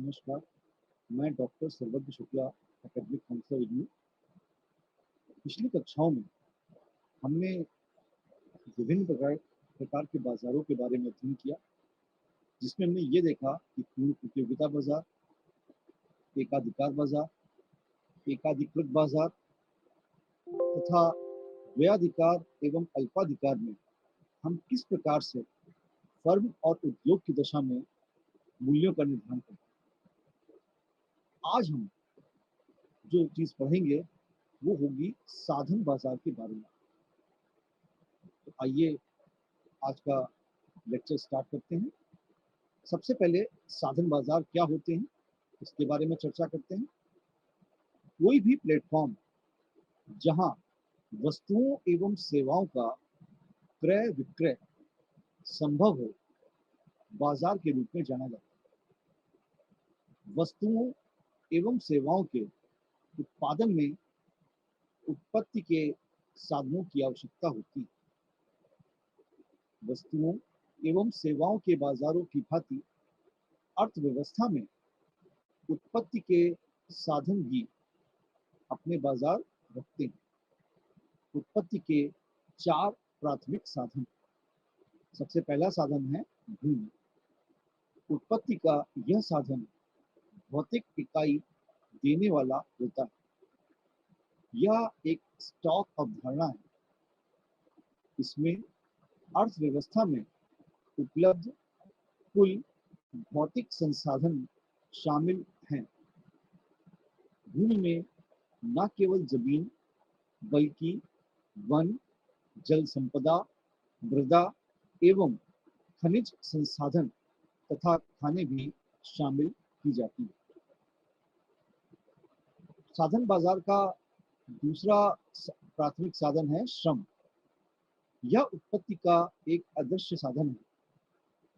नमस्कार, मैं डॉक्टर सर्वज्ञ शुक्ला, एकेडमिक काउंसलर इग्नू। पिछली कक्षाओं में हमने विभिन्न प्रकार के बाज़ारों के बारे में अध्ययन किया, जिसमें हमने ये देखा कि पूर्ण प्रतियोगिता बाज़ार, एकाधिकार बाज़ार, एकाधिकृत बाज़ार तथा द्वयाधिकार एवं अल्पाधिकार में हम किस प्रकार से फर्म और उद्योग की दशा में मूल्यों का निर्धारण करते हैं। आज हम जो चीज़ पढ़ेंगे, वो होगी साधन बाज़ार के बारे में। तो आइए आज का लेक्चर स्टार्ट करते हैं। सबसे पहले साधन बाजार क्या होते हैं, इसके बारे में चर्चा करते हैं। कोई भी प्लेटफॉर्म जहां वस्तुओं एवं सेवाओं का क्रय विक्रय संभव हो, बाजार के रूप में जाना जाता है। वस्तुओं एवं सेवाओं के उत्पादन में उत्पत्ति के साधनों की आवश्यकता होती है। वस्तुओं एवं सेवाओं के बाजारों की भांति अर्थव्यवस्था में उत्पत्ति के साधन भी अपने बाजार रखते हैं। उत्पत्ति के चार प्राथमिक साधन। सबसे पहला साधन है भूमि। उत्पत्ति का यह साधन भौतिक इकाई देने वाला होता है। यह एक स्टॉक अवधारणा है। इसमें अर्थव्यवस्था में उपलब्ध कुल भौतिक संसाधन शामिल हैं। भूमि में न केवल जमीन बल्कि वन, जल संपदा, मृदा एवं खनिज संसाधन तथा खाने भी शामिल की जाती है। साधन बाजार का दूसरा प्राथमिक साधन है श्रम। यह उत्पत्ति का एक अदृश्य साधन है,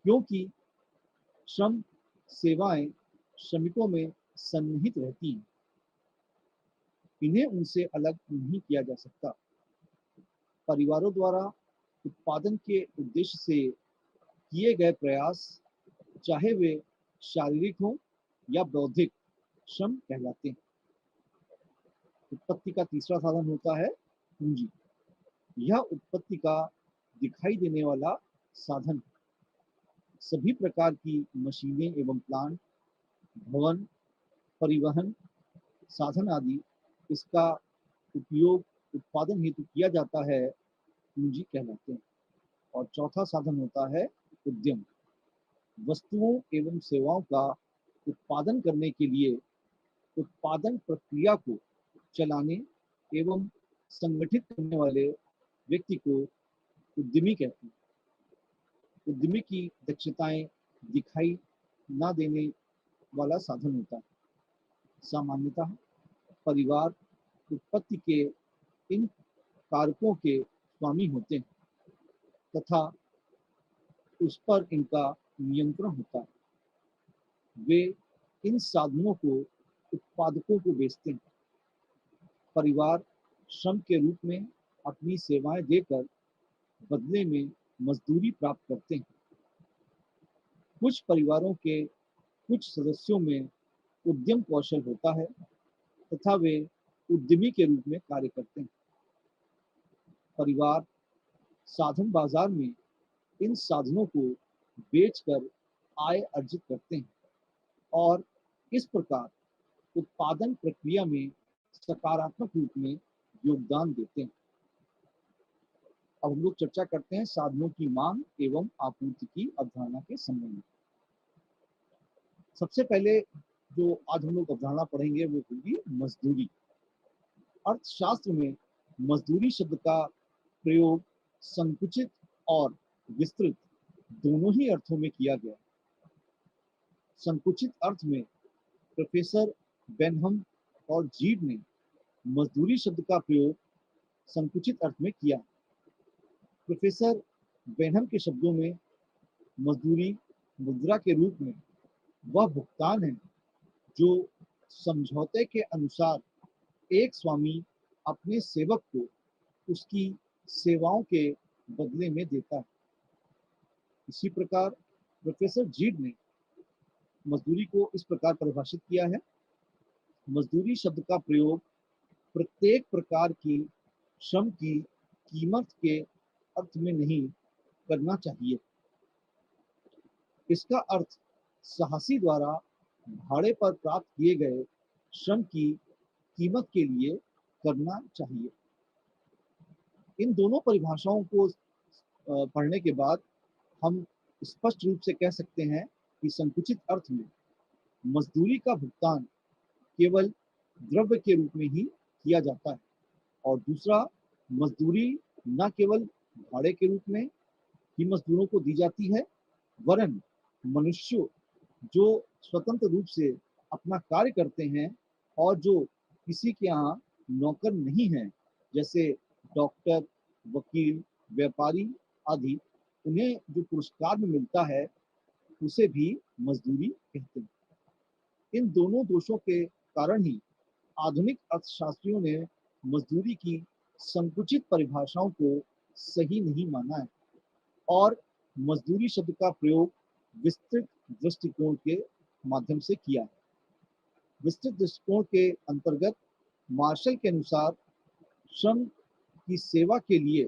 क्योंकि श्रम सेवाएं श्रमिकों में सन्निहित रहती हैं। इन्हें उनसे अलग नहीं किया जा सकता। परिवारों द्वारा उत्पादन के उद्देश्य से किए गए प्रयास, चाहे वे शारीरिक हों या बौद्धिक, श्रम कहलाते हैं। उत्पत्ति का तीसरा साधन होता है पूंजी। यह उत्पत्ति का दिखाई देने वाला साधन है। सभी प्रकार की मशीनें एवं प्लांट, भवन, परिवहन साधन आदि इसका उपयोग उत्पादन हेतु किया जाता है, पूंजी कहलाते हैं। और चौथा साधन होता है उद्यम। वस्तुओं एवं सेवाओं का उत्पादन करने के लिए उत्पादन प्रक्रिया को चलाने एवं संगठित करने वाले व्यक्ति को उद्यमी कहते हैं। उद्यमी की दक्षताएं दिखाई न देने वाला साधन होता है। सामान्यतः परिवार उत्पत्ति के इन कारकों के स्वामी होते हैं तथा उस पर इनका नियंत्रण होता है। वे इन साधनों को उत्पादकों को बेचते हैं। परिवार श्रम के रूप में अपनी सेवाएं देकर बदले में मजदूरी प्राप्त करते हैं। कुछ परिवारों के कुछ सदस्यों में उद्यम कौशल होता है तथा वे उद्यमी के रूप में कार्य करते हैं। परिवार साधन बाजार में इन साधनों को बेचकर आय अर्जित करते हैं और इस प्रकार उत्पादन प्रक्रिया में सकारात्मक रूप में योगदान देते हैं। अब हम लोग चर्चा करते हैं साधनों की मांग एवं आपूर्ति की अवधारणा के संबंध में। सबसे पहले जो आज हम लोग अवधारणा पढ़ेंगे वो होगी मजदूरी। अर्थशास्त्र में मजदूरी शब्द का प्रयोग संकुचित और विस्तृत दोनों ही अर्थों में किया गया। संकुचित अर्थ में प्रोफेसर बेनहम और जीड ने मजदूरी शब्द का प्रयोग संकुचित अर्थ में किया। प्रोफेसर बेनहम के शब्दों में मजदूरी मुद्रा के रूप में वह भुगतान है जो समझौते के अनुसार एक स्वामी अपने सेवक को उसकी सेवाओं के बदले में देता है। इसी प्रकार प्रोफेसर जीड ने मजदूरी को इस प्रकार परिभाषित किया है। मजदूरी शब्द का प्रयोग प्रत्येक प्रकार की श्रम की कीमत के अर्थ में नहीं करना चाहिए। इसका अर्थ साहसी द्वारा भाड़े पर प्राप्त किए गए श्रम की कीमत के लिए करना चाहिए। इन दोनों परिभाषाओं को पढ़ने के बाद हम स्पष्ट रूप से कह सकते हैं कि संकुचित अर्थ में मजदूरी का भुगतान केवल द्रव्य के रूप में ही किया जाता है, और दूसरा, मजदूरी न केवल भाड़े के रूप में ही मजदूरों को दी जाती है, वरन मनुष्य जो स्वतंत्र रूप से अपना कार्य करते हैं और जो किसी के यहाँ नौकर नहीं हैं, जैसे डॉक्टर, वकील, व्यापारी आदि, उन्हें जो पुरस्कार में मिलता है उसे भी मजदूरी कहते हैं। इन दोनों दोषों के कारण ही आधुनिक अर्थशास्त्रियों ने मजदूरी की संकुचित परिभाषाओं को सही नहीं माना है और मजदूरी शब्द का प्रयोग विस्तृत दृष्टिकोण के माध्यम से किया है। विस्तृत दृष्टिकोण के अंतर्गत मार्शल के अनुसार श्रम की सेवा के लिए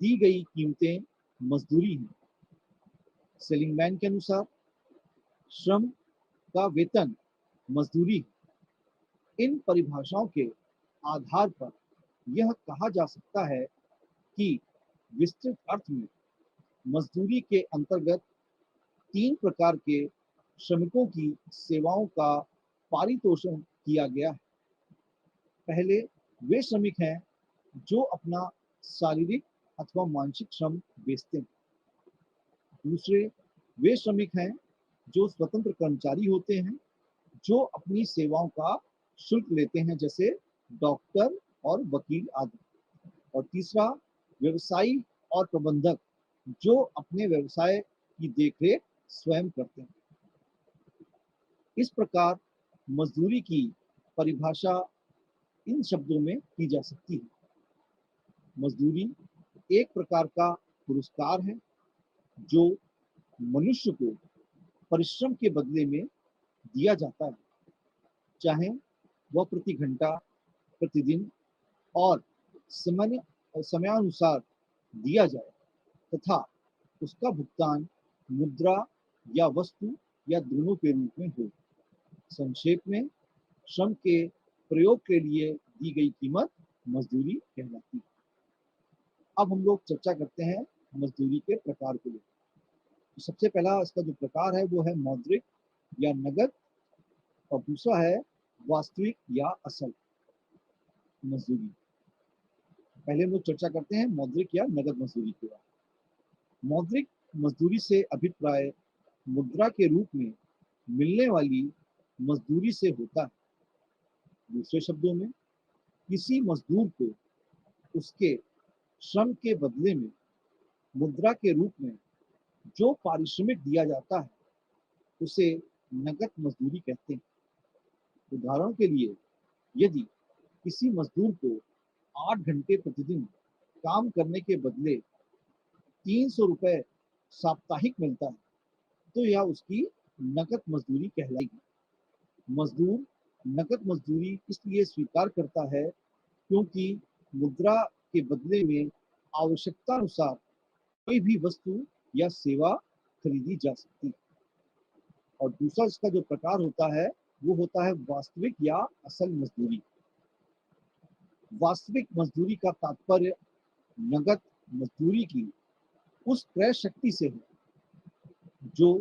दी गई कीमतें मजदूरी हैं। सेलिंगमैन के अनुसार श्रम का वेतन मजदूरी है। इन परिभाषाओं के आधार पर यह कहा जा सकता है कि विस्तृत अर्थ में मजदूरी के अंतर्गत 3 प्रकार के श्रमिकों की सेवाओं का पारितोषण किया गया है। पहले वे श्रमिक हैं जो अपना शारीरिक अथवा मानसिक श्रम बेचते हैं। दूसरे वे श्रमिक हैं जो स्वतंत्र कर्मचारी होते हैं, जो अपनी सेवाओं का शुल्क लेते हैं, जैसे डॉक्टर और वकील आदि। और तीसरा, व्यवसायी और प्रबंधक जो अपने व्यवसाय की देखरेख स्वयं करते हैं। इस प्रकार मजदूरी की परिभाषा इन शब्दों में की जा सकती है। मजदूरी एक प्रकार का पुरस्कार है जो मनुष्य को परिश्रम के बदले में दिया जाता है, चाहे वह प्रति घंटा, प्रतिदिन और समयानुसार दिया जाए, तथा उसका भुगतान मुद्रा या वस्तु या दोनों के रूप में हो। संक्षेप में, श्रम के प्रयोग के लिए दी गई कीमत मजदूरी कहलाती है। अब हम लोग चर्चा करते हैं मजदूरी के प्रकार को लेकर। तो सबसे पहला इसका जो प्रकार है वो है मौद्रिक या नगद, और दूसरा है वास्तविक या असल मजदूरी। पहले हम लोग चर्चा करते हैं मौद्रिक या नगद मजदूरी के बारे। मौद्रिक मजदूरी से अभिप्राय मुद्रा के रूप में मिलने वाली मजदूरी से होता है। दूसरे शब्दों में, किसी मजदूर को उसके श्रम के बदले में मुद्रा के रूप में जो पारिश्रमिक दिया जाता है उसे नगद मजदूरी कहते हैं। उदाहरण के लिए, यदि किसी मजदूर को 8 घंटे प्रतिदिन काम करने के बदले 300 रुपये साप्ताहिक मिलता है, तो यह उसकी नकद मजदूरी कहलाएगी। मजदूर नकद मजदूरी इसलिए स्वीकार करता है क्योंकि मुद्रा के बदले में आवश्यकता अनुसार कोई भी वस्तु या सेवा खरीदी जा सकती है। और दूसरा इसका जो प्रकार होता है वो होता है वास्तविक या असल मजदूरी। वास्तविक मजदूरी का तात्पर्य नगद मजदूरी की उस क्रय शक्ति से है जो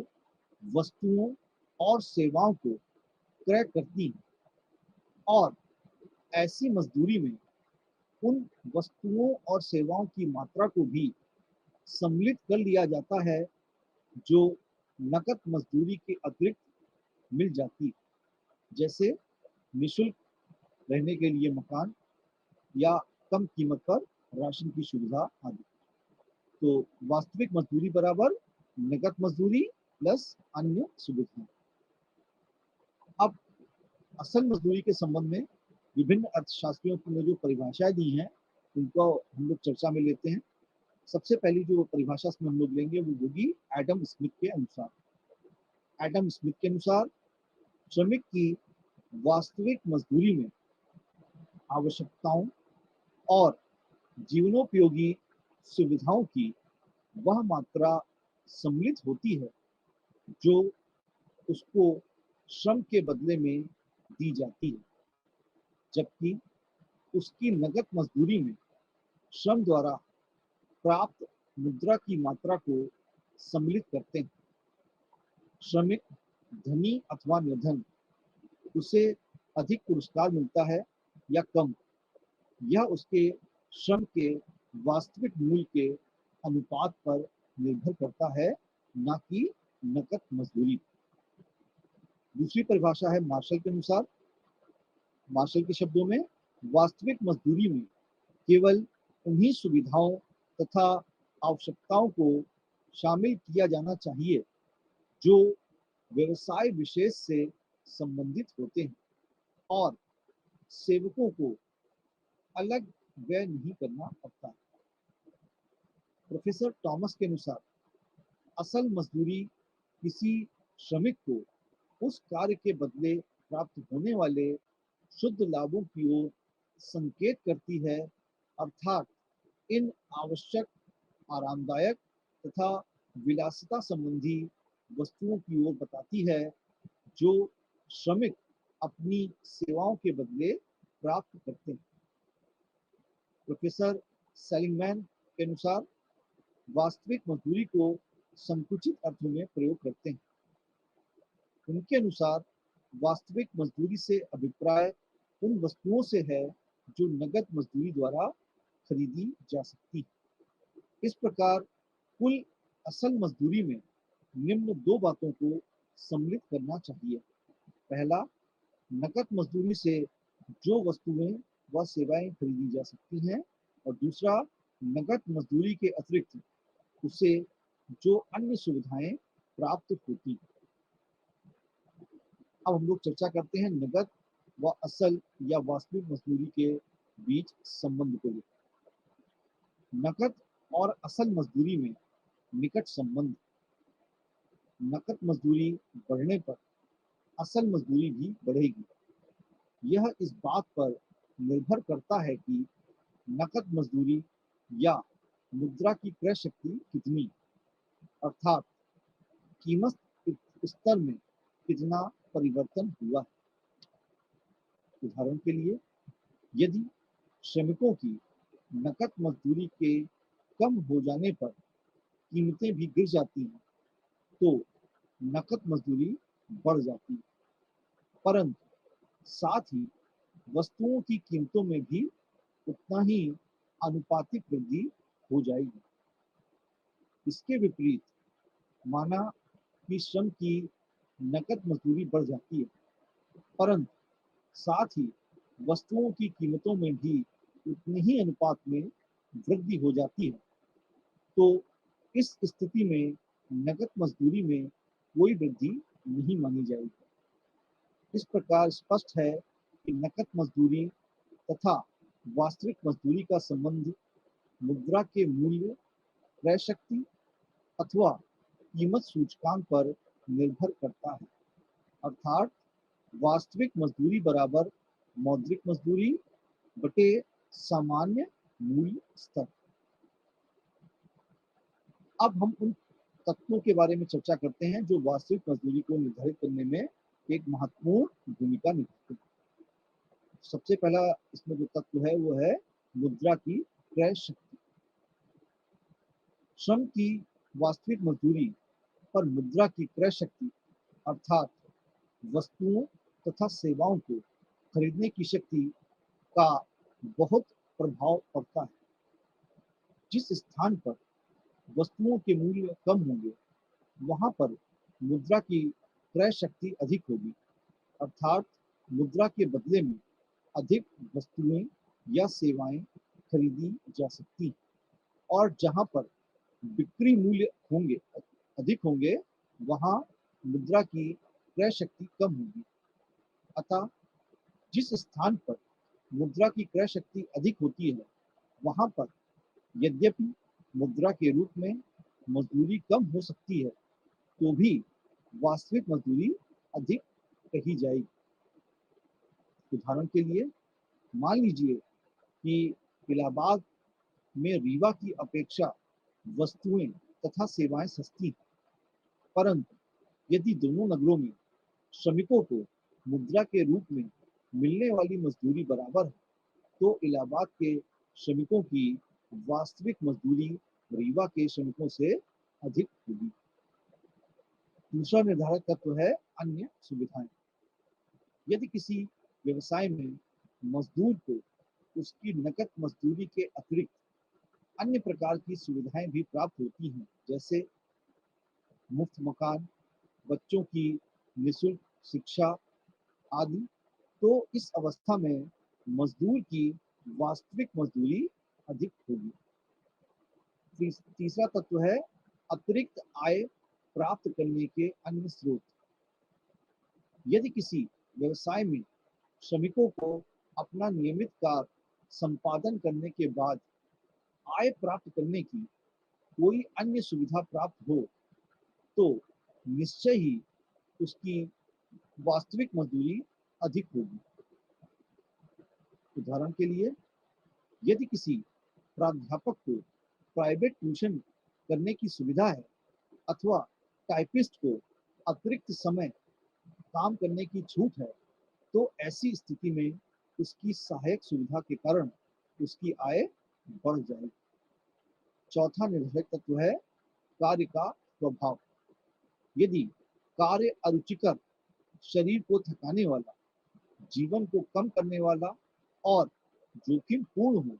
वस्तुओं और सेवाओं को क्रय करती है, और ऐसी मजदूरी में उन वस्तुओं और सेवाओं की मात्रा को भी सम्मिलित कर लिया जाता है जो नकद मजदूरी के अतिरिक्त मिल जाती है, जैसे निःशुल्क रहने के लिए मकान या कम कीमत पर राशन की सुविधा आदि। तो वास्तविक मजदूरी बराबर नकद मजदूरी प्लस अन्य सुविधाएं। अब असल मजदूरी के संबंध में विभिन्न अर्थशास्त्रियों ने जो परिभाषाएं दी हैं उनको हम लोग चर्चा में लेते हैं। सबसे पहली जो परिभाषा इसमें हम लोग लेंगे वो होगी एडम स्मिथ के अनुसार। एडम स्मिथ के अनुसार श्रमिक की वास्तविक मजदूरी में आवश्यकताओं और जीवनोपयोगी सुविधाओं की वह मात्रा सम्मिलित होती है जो उसको श्रम के बदले में दी जाती है, जबकि उसकी नकद मजदूरी में श्रम द्वारा प्राप्त मुद्रा की मात्रा को सम्मिलित करते हैं। श्रमिक धनी अथवा निर्धन, उसे अधिक पुरस्कार मिलता है या कम, यह उसके श्रम के वास्तविक मूल्य के अनुपात पर निर्भर करता है, न कि नकद मजदूरी। दूसरी परिभाषा है मार्शल के अनुसार। मार्शल के शब्दों में वास्तविक मजदूरी में केवल उन्हीं सुविधाओं तथा आवश्यकताओं को शामिल किया जाना चाहिए जो व्यवसाय विशेष से संबंधित होते हैं और सेवकों को अलग व्यय नहीं करना पड़ता है। प्रोफेसर टॉमस के अनुसार असल मजदूरी किसी श्रमिक को उस कार्य के बदले प्राप्त होने वाले शुद्ध लाभों की ओर संकेत करती है, अर्थात इन आवश्यक, आरामदायक तथा विलासिता संबंधी वस्तुओं की ओर बताती है जो श्रमिक अपनी सेवाओं के बदले प्राप्त करते हैं। प्रोफेसर सेलिंगमैन के अनुसार वास्तविक मजदूरी को संकुचित अर्थों में प्रयोग करते हैं। उनके अनुसार वास्तविक मजदूरी से अभिप्राय उन वस्तुओं से है जो नगद मजदूरी द्वारा खरीदी जा सकती है। इस प्रकार कुल असल मजदूरी में निम्न दो बातों को सम्मिलित करना चाहिए। पहला, नकद मजदूरी से जो वस्तुएं व सेवाएं खरीदी जा सकती हैं, और दूसरा, नकद मजदूरी के अतिरिक्त उसे जो अन्य सुविधाएं प्राप्त होती हैं। अब हम लोग चर्चा करते हैं नगद व असल या वास्तविक मजदूरी के बीच संबंध को लेकर। नकद और असल मजदूरी में निकट संबंध। नकद मजदूरी बढ़ने पर असल मजदूरी भी बढ़ेगी। यह इस बात पर निर्भर करता है कि नकद मजदूरी या मुद्रा की क्रय शक्ति कितनी, अर्थात कीमत स्तर में कितना परिवर्तन हुआ है। उदाहरण के लिए, यदि श्रमिकों की नकद मजदूरी के कम हो जाने पर कीमतें भी गिर जाती हैं, तो नकद मजदूरी बढ़ जाती है, परंतु साथ ही वस्तुओं की कीमतों में भी उतना ही आनुपातिक वृद्धि हो जाएगी। इसके विपरीत, माना कि श्रम की नकद मजदूरी बढ़ जाती है, परंतु साथ ही वस्तुओं की कीमतों में भी उतने ही अनुपात में वृद्धि हो जाती है, तो इस स्थिति में नकद मजदूरी में कोई वृद्धि नहीं मानी जाएगी। इस प्रकार स्पष्ट है कि नकद मजदूरी तथा वास्तविक मजदूरी का संबंध मुद्रा के मूल्य, क्रय शक्ति अथवा कीमत सूचकांक पर निर्भर करता है, अर्थात वास्तविक मजदूरी बराबर मौद्रिक मजदूरी बटे सामान्य मूल्य स्तर। अब हम उन तत्वों के बारे में चर्चा करते हैं जो वास्तविक मजदूरी को निर्धारित करने में एक महत्वपूर्ण भूमिका निभाते हैं। सबसे पहला इसमें जो तत्व है वो है मुद्रा की क्रय शक्ति। श्रम की वास्तविक मजदूरी पर मुद्रा की क्रय शक्ति, अर्थात वस्तुओं तथा सेवाओं को खरीदने की शक्ति का बहुत प्रभाव पड़ता है। जिस स्थान पर वस्तुओं के मूल्य कम होंगे, वहां पर मुद्रा की क्रय शक्ति अधिक होगी, अर्थात मुद्रा के बदले में अधिक वस्तुएं या सेवाएं खरीदी जा सकती हैं। और जहां पर बिक्री मूल्य होंगे अधिक होंगे, वहां मुद्रा की क्रय शक्ति कम होगी। अतः जिस स्थान पर मुद्रा की क्रय शक्ति अधिक होती है, वहां पर यद्यपि मुद्रा के रूप में मजदूरी कम हो सकती है, तो भी वास्तविक मजदूरी अधिक कही जाएगी। उदाहरण के लिए मान लीजिए कि इलाहाबाद में रीवा की अपेक्षा वस्तुएं तथा सेवाएं सस्ती हैं, परंतु यदि दोनों नगरों में श्रमिकों को मुद्रा के रूप में मिलने वाली मजदूरी बराबर है, तो इलाहाबाद के श्रमिकों की वास्तविक मजदूरी रीवा के श्रमिकों से अधिक होगी। दूसरा निर्धारक तत्व है अन्य सुविधाएं। यदि किसी व्यवसाय में मजदूर को उसकी नकद मजदूरी के अतिरिक्त अन्य प्रकार की सुविधाएं भी प्राप्त होती हैं, जैसे मुफ्त मकान, बच्चों की निःशुल्क शिक्षा आदि, तो इस अवस्था में मजदूर की वास्तविक मजदूरी अधिक होगी। तीसरा तत्व है अतिरिक्त आय प्राप्त करने के अन्य स्रोत। यदि किसी व्यवसाय में श्रमिकों को अपना नियमित कार्य संपादन करने के बाद आय प्राप्त करने की कोई अन्य सुविधा प्राप्त हो, तो निश्चय ही उसकी वास्तविक मजदूरी अधिक होगी। उदाहरण के लिए यदि किसी प्राध्यापक को प्राइवेट ट्यूशन करने की सुविधा है अथवा टाइपिस्ट को अतिरिक्त समय काम करने की छूट है, तो ऐसी स्थिति में उसकी सहायक सुविधा के कारण उसकी आय बढ़ जाएगी। चौथा निर्धारक तत्व है कार्य का स्वभाव। यदि कार्य अरुचिकर, शरीर को थकाने वाला, जीवन को कम करने वाला और जोखिम पूर्ण हो,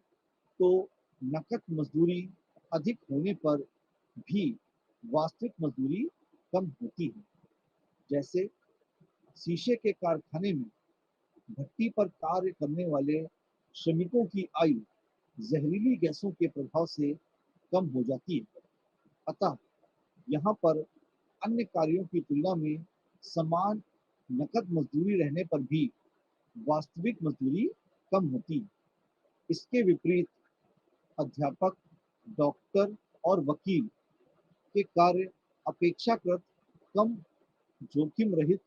तो नकद मजदूरी अधिक होने पर भी वास्तविक मजदूरी कम होती है। जैसे शीशे के कारखाने में भट्टी पर कार्य करने वाले श्रमिकों की आयु जहरीली गैसों के प्रभाव से कम हो जाती है। अतः यहाँ पर अन्य कार्यों की तुलना में समान नकद मजदूरी रहने पर भी वास्तविक मजदूरी कम होती है। इसके विपरीत अध्यापक, डॉक्टर और वकील के कार्य अपेक्षाकृत कम जोखिम रहित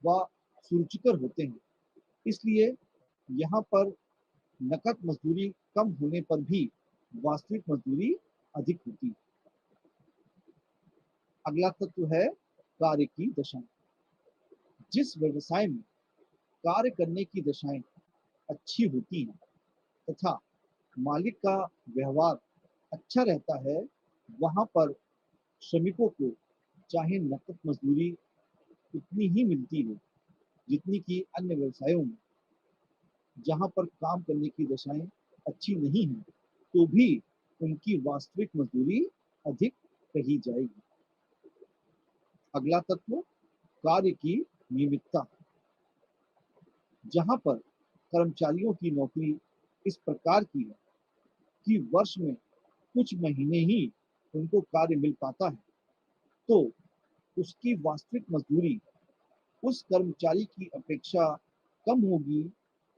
व सुरुचिकर होते हैं। इसलिए यहाँ पर नकद मजदूरी कम होने पर भी वास्तविक मजदूरी अधिक होती है। अगला तत्व है कार्य की दशाएं। जिस व्यवसाय में कार्य करने की दशाएं अच्छी होती हैं तथा मालिक का व्यवहार अच्छा रहता है, वहां पर श्रमिकों को चाहे नकद मजदूरी उतनी ही मिलती है जितनी कि अन्य व्यवसायों में। जहां पर काम करने की दशाएं अच्छी नहीं हैं, तो भी उनकी वास्तविक मजदूरी अधिक कही जाएगी। अगला तत्व कार्य की नियमितता। जहां पर कर्मचारियों की नौकरी इस प्रकार की है कि वर्ष में कुछ महीने ही उनको कार्य मिल पाता है, तो उसकी वास्तविक मजदूरी उस कर्मचारी की अपेक्षा कम होगी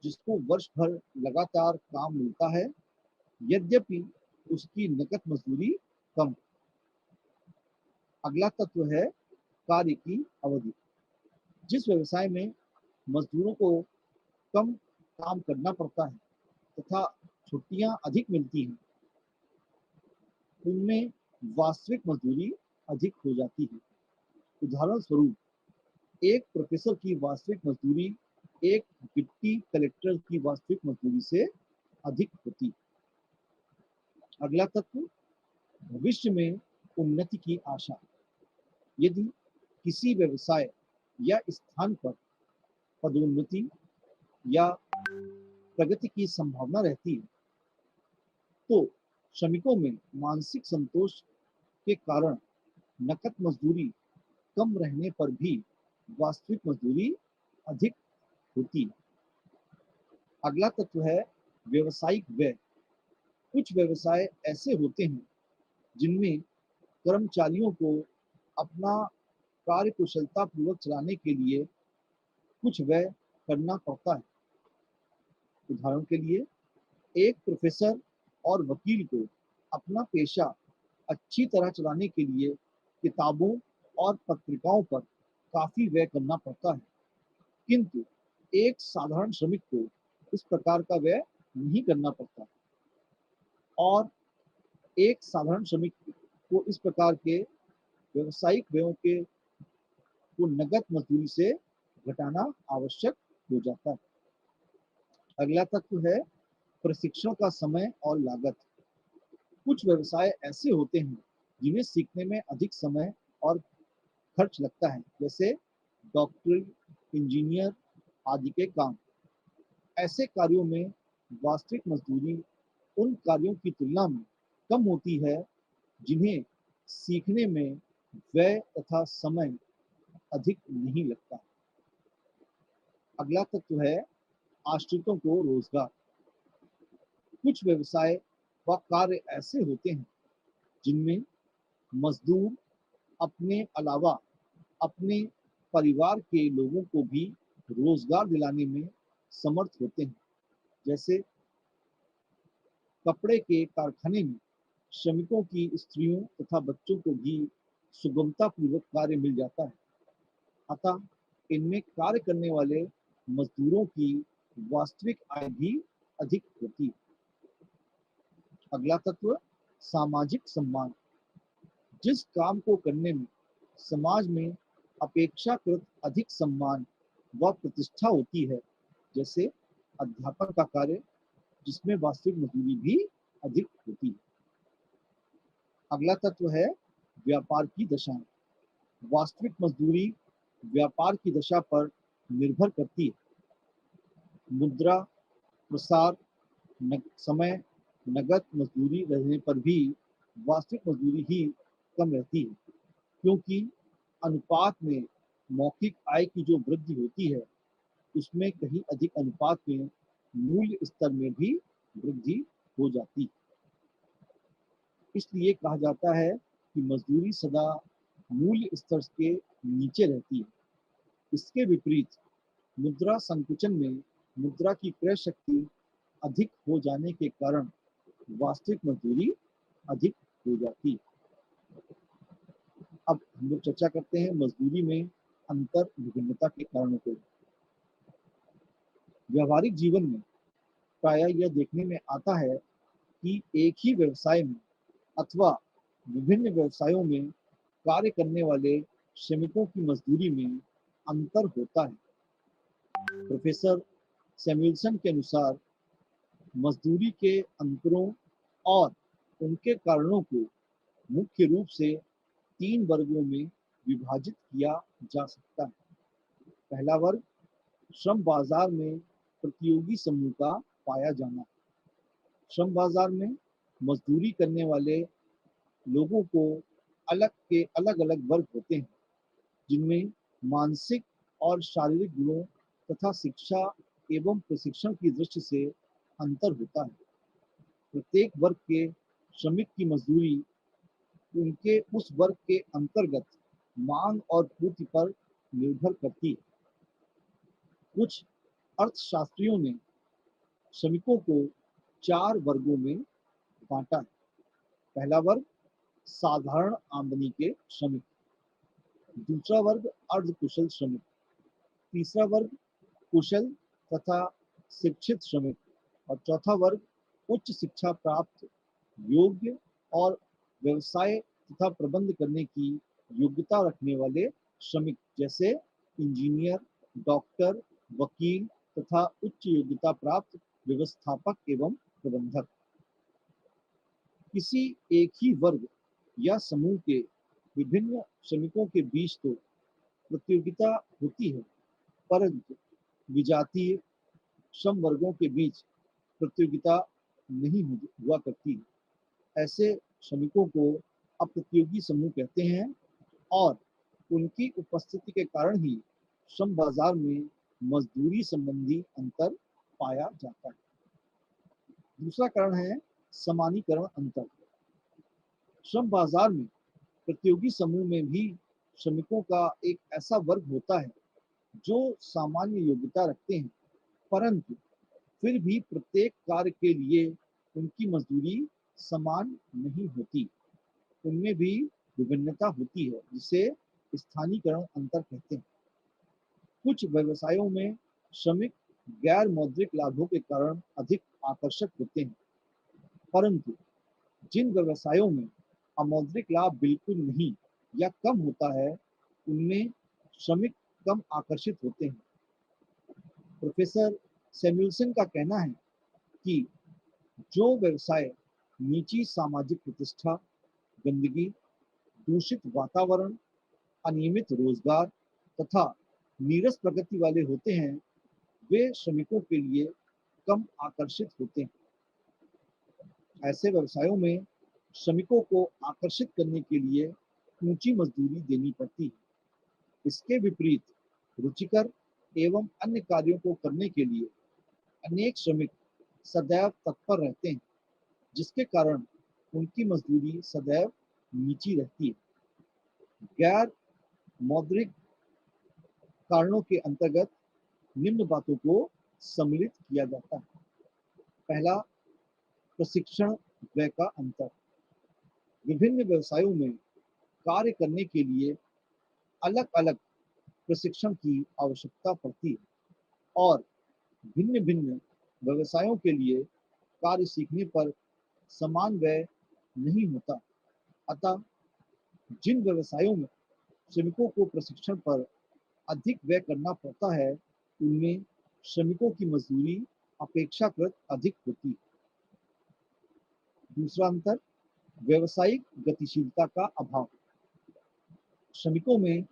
जिसको वर्ष भर लगातार काम मिलता है, यद्यपि उसकी नकद मजदूरी कम। अगला तत्व है कार्य की अवधि। जिस व्यवसाय में मजदूरों को कम काम करना पड़ता है तथा छुट्टियां अधिक मिलती हैं, उनमें वास्तविक मजदूरी अधिक हो जाती है। उदाहरण स्वरूप एक प्रोफेसर की वास्तविक मजदूरी एक डिप्टी कलेक्टर की वास्तविक मजदूरी से अधिक होती है। अगला तत्व भविष्य में उन्नति की आशा। यदि किसी व्यवसाय या स्थान पर पदोन्नति या प्रगति की संभावना रहती है, तो श्रमिकों में मानसिक संतोष के कारण नकद मजदूरी कम रहने पर भी वास्तविक मजदूरी अधिक होती है। अगला तत्व है व्यवसायिक व्यय। कुछ व्यवसाय ऐसे होते हैं जिनमें कर्मचारियों को अपना कार्य कुशलता पूर्वक चलाने के लिए कुछ व्यय करना पड़ता है। उदाहरण के लिए एक प्रोफेसर और वकील को अपना पेशा अच्छी तरह चलाने के लिए किताबों और पत्रिकाओं पर काफी व्यय करना पड़ता है, किंतु एक साधारण श्रमिक को इस प्रकार का व्यय नहीं करना पड़ता और एक साधारण श्रमिक को इस प्रकार के व्यवसायिक व्ययों के को नगद मजदूरी से घटाना आवश्यक हो जाता है। अगला तत्व है प्रशिक्षण का समय और लागत। कुछ व्यवसाय ऐसे होते हैं जिन्हें सीखने में अधिक समय और खर्च लगता है, जैसे डॉक्टर, इंजीनियर आदि के काम। ऐसे कार्यों में वास्तविक मजदूरी उन कार्यों की तुलना में कम होती है जिन्हें सीखने में व्यय तथा समय अधिक नहीं लगता। अगला तत्व है आश्रितों को रोजगार। कुछ व्यवसाय व कार्य ऐसे होते हैं जिनमें मजदूर अपने अलावा अपने परिवार के लोगों को भी रोजगार दिलाने में समर्थ होते हैं, जैसे कपड़े के कारखाने में श्रमिकों की स्त्रियों तथा बच्चों को भी सुगमता पूर्वक कार्य मिल जाता है। अतः इनमें कार्य करने वाले मजदूरों की वास्तविक आय भी अधिक होती है। अगला तत्व सामाजिक सम्मान। जिस काम को करने में समाज में अपेक्षाकृत अधिक सम्मान व प्रतिष्ठा होती है, जैसे अध्यापन का कार्य, जिसमें वास्तविक मजदूरी भी अधिक होती है। अगला तत्व है व्यापार की दशाएं। वास्तविक मजदूरी व्यापार की दशा पर निर्भर करती है। मुद्रा प्रसार समय नगद मजदूरी रहने पर भी वास्तविक मजदूरी ही कम रहती है, क्योंकि अनुपात में मौखिक आय की जो वृद्धि होती है उसमें कहीं अधिक अनुपात में मूल्य स्तर में भी वृद्धि हो जाती है। इसलिए कहा जाता है कि मजदूरी सदा मूल्य स्तर के नीचे रहती है। इसके विपरीत मुद्रा संकुचन में मुद्रा की क्रय शक्ति अधिक हो जाने के कारण वास्तविक मजदूरी अधिक हो जाती है। अब हम लोग चर्चा करते हैं मजदूरी में अंतर विभिन्नता के कारणों को। व्यवहारिक जीवन में प्रायः यह देखने में आता है कि एक ही व्यवसाय में अथवा विभिन्न व्यवसायों में कार्य करने वाले श्रमिकों की मजदूरी में अंतर होता है। प्रोफेसर सैमुअल्सन के अनुसार मजदूरी के अंतरों और उनके कारणों को मुख्य रूप से 3 वर्गों में विभाजित किया जा सकता है। पहला वर्ग श्रम बाजार में प्रतियोगी समूह का पाया जाना। श्रम बाजार में मजदूरी करने वाले लोगों को अलग अलग वर्ग होते हैं, जिनमें मानसिक और शारीरिक गुणों तथा शिक्षा एवं प्रशिक्षण की दृष्टि से अंतर होता है। प्रत्येक वर्ग के श्रमिक की मजदूरी उनके उस वर्ग के अंतर्गत मांग और पूर्ति पर निर्भर करती है। कुछ अर्थशास्त्रियों ने श्रमिकों को 4 वर्गों में बांटा है। पहला वर्ग साधारण आमदनी के श्रमिक, दूसरा वर्ग अर्ध कुशल श्रमिक, तीसरा वर्ग कुशल तथा शिक्षित श्रमिक और चौथा वर्ग उच्च शिक्षा प्राप्त योग्य और व्यवसाय तथा प्रबंध करने की योग्यता रखने वाले श्रमिक, जैसे इंजीनियर, डॉक्टर, वकील तथा उच्च योग्यता प्राप्त व्यवस्थापक एवं प्रबंधक। किसी एक ही वर्ग या समूह के विभिन्न श्रमिकों के बीच तो प्रतियोगिता होती है, परंतु विजातीय श्रम वर्गों के बीच प्रतियोगिता नहीं हुआ करती है। ऐसे श्रमिकों को अप्रतियोगी समूह कहते हैं और उनकी उपस्थिति के कारण ही श्रम बाजार में मजदूरी संबंधी अंतर पाया जाता है। दूसरा कारण है समानीकरण अंतर। श्रम बाजार में प्रतियोगी समूह में भी श्रमिकों का एक ऐसा वर्ग होता है जो सामान्य योग्यता रखते हैं, परंतु फिर भी प्रत्येक कार्य के लिए उनकी मजदूरी समान नहीं होती। उनमें भी विभिन्नता होती है, जिसे स्थानीयकरण अंतर कहते हैं। कुछ व्यवसायों में श्रमिक गैर मौद्रिक लाभों के कारण अधिक आकर्षक होते हैं, परंतु जिन व्यवसायों में अमौद्रिक लाभ बिल्कुल नहीं या कम होता है, उनमें श्रमिक कम आकर्षित होते हैं। प्रोफेसर सैमुअल्सन का कहना है कि जो व्यवसाय निजी सामाजिक प्रतिष्ठा, गंदगी, दूषित वातावरण, अनियमित रोजगार तथा नीरस प्रगति वाले होते हैं, वे श्रमिकों के लिए कम आकर्षित होते हैं। ऐसे व्यवसायों में श्रमिकों को आकर्षित करने के लिए ऊंची मजदूरी देनी पड़ती है। इसके विपरीत रुचिकर एवं अन्य कार्यों को करने के लिए अनेक श्रमिक सदैव तत्पर रहते हैं, जिसके कारण उनकी मजदूरी सदैव नीची रहती है। गैर मौद्रिक कारणों के अंतर्गत निम्न बातों को सम्मिलित किया जाता है। पहला, प्रशिक्षण व्यय का अंतर। विभिन्न व्यवसायों में कार्य करने के लिए अलग अलग प्रशिक्षण की आवश्यकता पड़ती है और भिन्न भिन्न व्यवसायों के लिए कार्य सीखने पर समान व्यय नहीं होता। अतः जिन व्यवसायों में श्रमिकों को प्रशिक्षण पर अधिक व्यय करना पड़ता है, उनमें श्रमिकों की मजदूरी अपेक्षाकृत अधिक होती है। दूसरा अंतर, व्यावसायिक गतिशीलता का अभाव। श्रमिकों में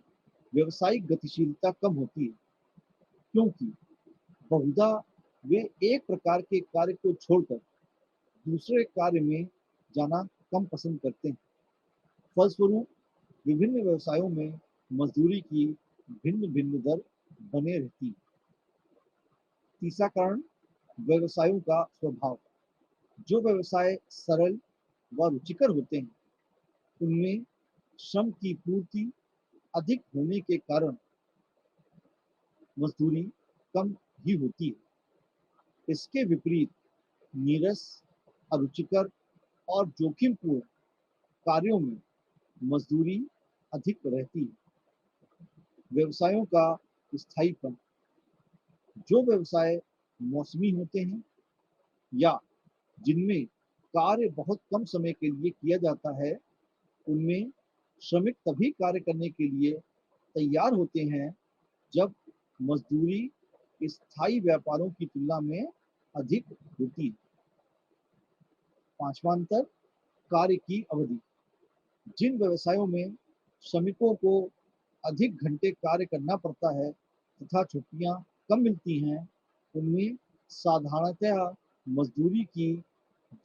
व्यावसायिक गतिशीलता कम होती है, क्योंकि बहुधा वे एक प्रकार के कार्य को छोड़कर दूसरे कार्य में जाना कम पसंद करते हैं। फलस्वरूप विभिन्न व्यवसायों में मजदूरी की भिन्न भिन्न दर बने रहती है। तीसरा कारण, व्यवसायों का स्वभाव। जो व्यवसाय सरल व रुचिकर होते हैं, उनमें श्रम की पूर्ति अधिक होने के कारण मजदूरी कम ही होती है। इसके विपरीत नीरस, अरुचिकर और जोखिमपूर्ण कार्यों में मजदूरी अधिक रहती है। व्यवसायों का स्थायीपन। जो व्यवसाय मौसमी होते हैं या जिनमें कार्य बहुत कम समय के लिए किया जाता है, उनमें श्रमिक तभी कार्य करने के लिए तैयार होते हैं जब मजदूरी स्थायी व्यापारों की तुलना में अधिक होती है। पांचवा अंतर, कार्य की अवधि। जिन व्यवसायों में श्रमिकों को अधिक घंटे कार्य करना पड़ता है तथा छुट्टियां कम मिलती हैं, उनमें साधारणतया मजदूरी की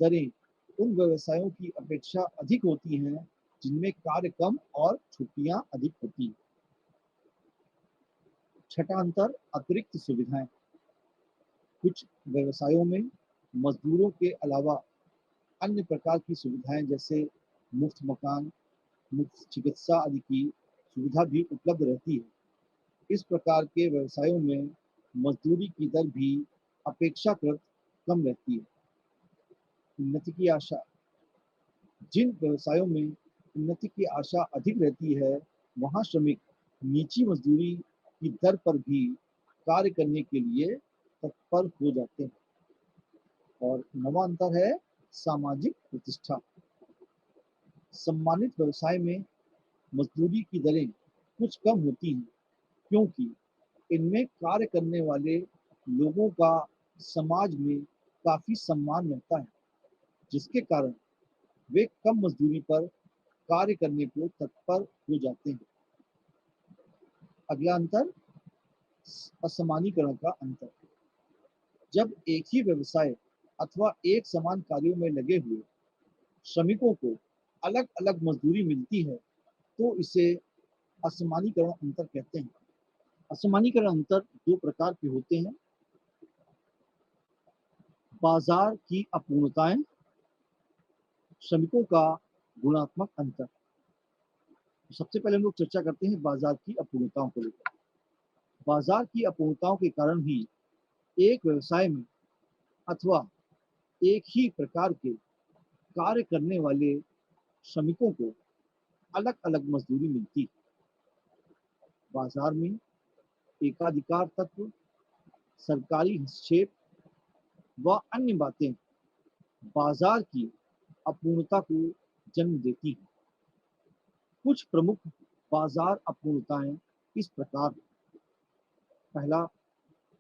दरें उन व्यवसायों की अपेक्षा अधिक होती हैं जिनमें कार्य कम और छुट्टियां अधिक होती हैं। छठा अंतर, अतिरिक्त सुविधाएं। कुछ व्यवसायों में मजदूरों के अलावा अन्य प्रकार की सुविधाएं जैसे मुफ्त मकान, मुफ्त चिकित्सा आदि की सुविधा भी उपलब्ध रहती है। इस प्रकार के व्यवसायों में मजदूरी की दर भी अपेक्षाकृत कम रहती है। उन्नति की आशा। जिन व्यवसायों में उन्नति की आशा अधिक रहती है, वहाँ श्रमिक नीची मजदूरी की दर पर भी कार्य करने के लिए तत्पर हो जाते हैं। और नवा अंतर है सामाजिक प्रतिष्ठा। सम्मानित व्यवसाय में मजदूरी की दरें कुछ कम होती हैं, क्योंकि इनमें कार्य करने वाले लोगों का समाज में काफी सम्मान रहता है, जिसके कारण वे कम मजदूरी पर कार्य करने को तत्पर हो जाते हैं। अगला अंतर, असमानीकरण का अंतर। जब एक ही व्यवसाय अथवा एक समान कार्यों में लगे हुए श्रमिकों को अलग अलग मजदूरी मिलती है, तो इसे असमानीकरण अंतर कहते हैं। असमानीकरण अंतर दो प्रकार के होते हैं। बाजार की अपूर्णताएं, श्रमिकों का गुणात्मक अंतर। सबसे पहले हम लोग चर्चा करते हैं बाजार की अपूर्णताओं को लेकर। बाजार की अपूर्णताओं के कारण ही एक व्यवसाय में अथवा एक ही प्रकार के कार्य करने वाले श्रमिकों को अलग अलग मजदूरी मिलती है। बाजार में एकाधिकार तत्व, सरकारी हस्तक्षेप व अन्य बातें बाजार की अपूर्णता को जन्म देती हैं। कुछ प्रमुख बाजार अपूर्णताएं इस प्रकार हैं। पहला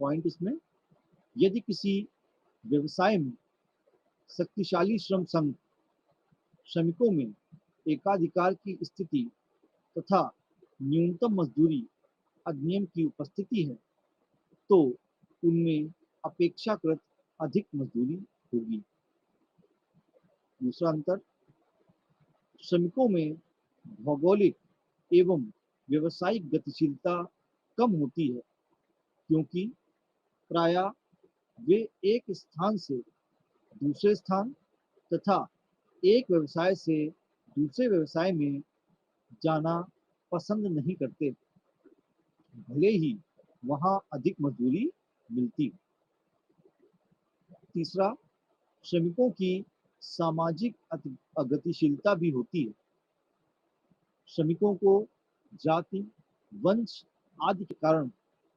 पॉइंट इसमें, यदि किसी व्यवसाय में शक्तिशाली श्रम संघ श्रमिकों में एकाधिकार की स्थिति तथा न्यूनतम मजदूरी अधिनियम की उपस्थिति है, तो उनमें अपेक्षाकृत अधिक मजदूरी होगी। दूसरा अंतर, श्रमिकों में भौगोलिक एवं व्यावसायिक गतिशीलता कम होती है, क्योंकि प्रायः वे एक स्थान से दूसरे स्थान तथा एक व्यवसाय से दूसरे व्यवसाय में जाना पसंद नहीं करते, भले ही वहां अधिक मजदूरी मिलती हो। तीसरा, श्रमिकों की सामाजिक गतिशीलता भी होती है। श्रमिकों को जाति, वंश आदि के कारण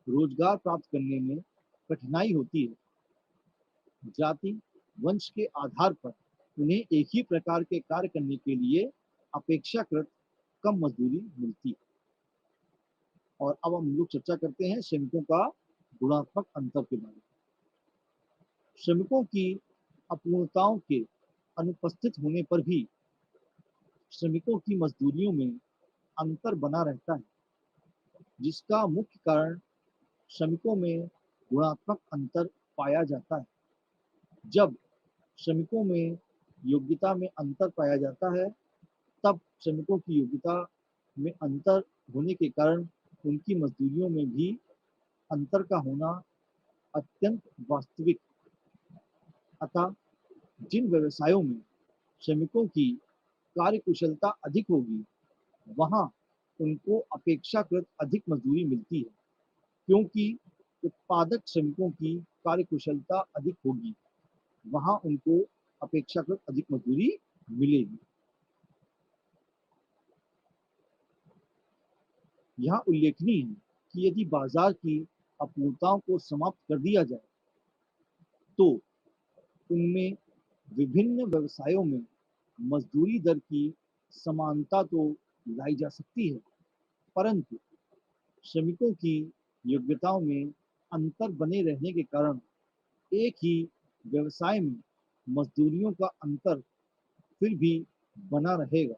रोजगार प्राप्त करने में कठिनाई होती है। जाति, वंश के आधार पर उन्हें एक ही प्रकार के कार्य करने के लिए अपेक्षाकृत कम मजदूरी मिलती है। और अब हम लोग चर्चा करते हैं श्रमिकों का गुणात्मक अंतर के बारे में। श्रमिकों की अपूर्णताओं के अनुपस्थित होने पर भी श्रमिकों की मजदूरियों में अंतर बना रहता है, जिसका मुख्य कारण श्रमिकों में गुणात्मक अंतर पाया जाता है। जब श्रमिकों में योग्यता में अंतर पाया जाता है, तब श्रमिकों की योग्यता में अंतर होने के कारण उनकी मजदूरियों में भी अंतर का होना अत्यंत वास्तविक। अतः जिन व्यवसायों में श्रमिकों की कार्यकुशलता अधिक होगी, वहां उनको अपेक्षाकृत अधिक मजदूरी मिलती है, क्योंकि उत्पादक श्रमिकों की कार्यकुशलता अधिक होगी, वहां उनको अपेक्षाकृत अधिक मजदूरी मिलेगी। यह उल्लेखनीय है कि यदि बाजार की अपूर्णताओं को समाप्त कर दिया जाए, तो उनमें विभिन्न व्यवसायों में मजदूरी दर की समानता तो लाई जा सकती है, परंतु श्रमिकों की योग्यताओं में अंतर बने रहने के कारण एक ही व्यवसाय में मजदूरियों का अंतर फिर भी बना रहेगा,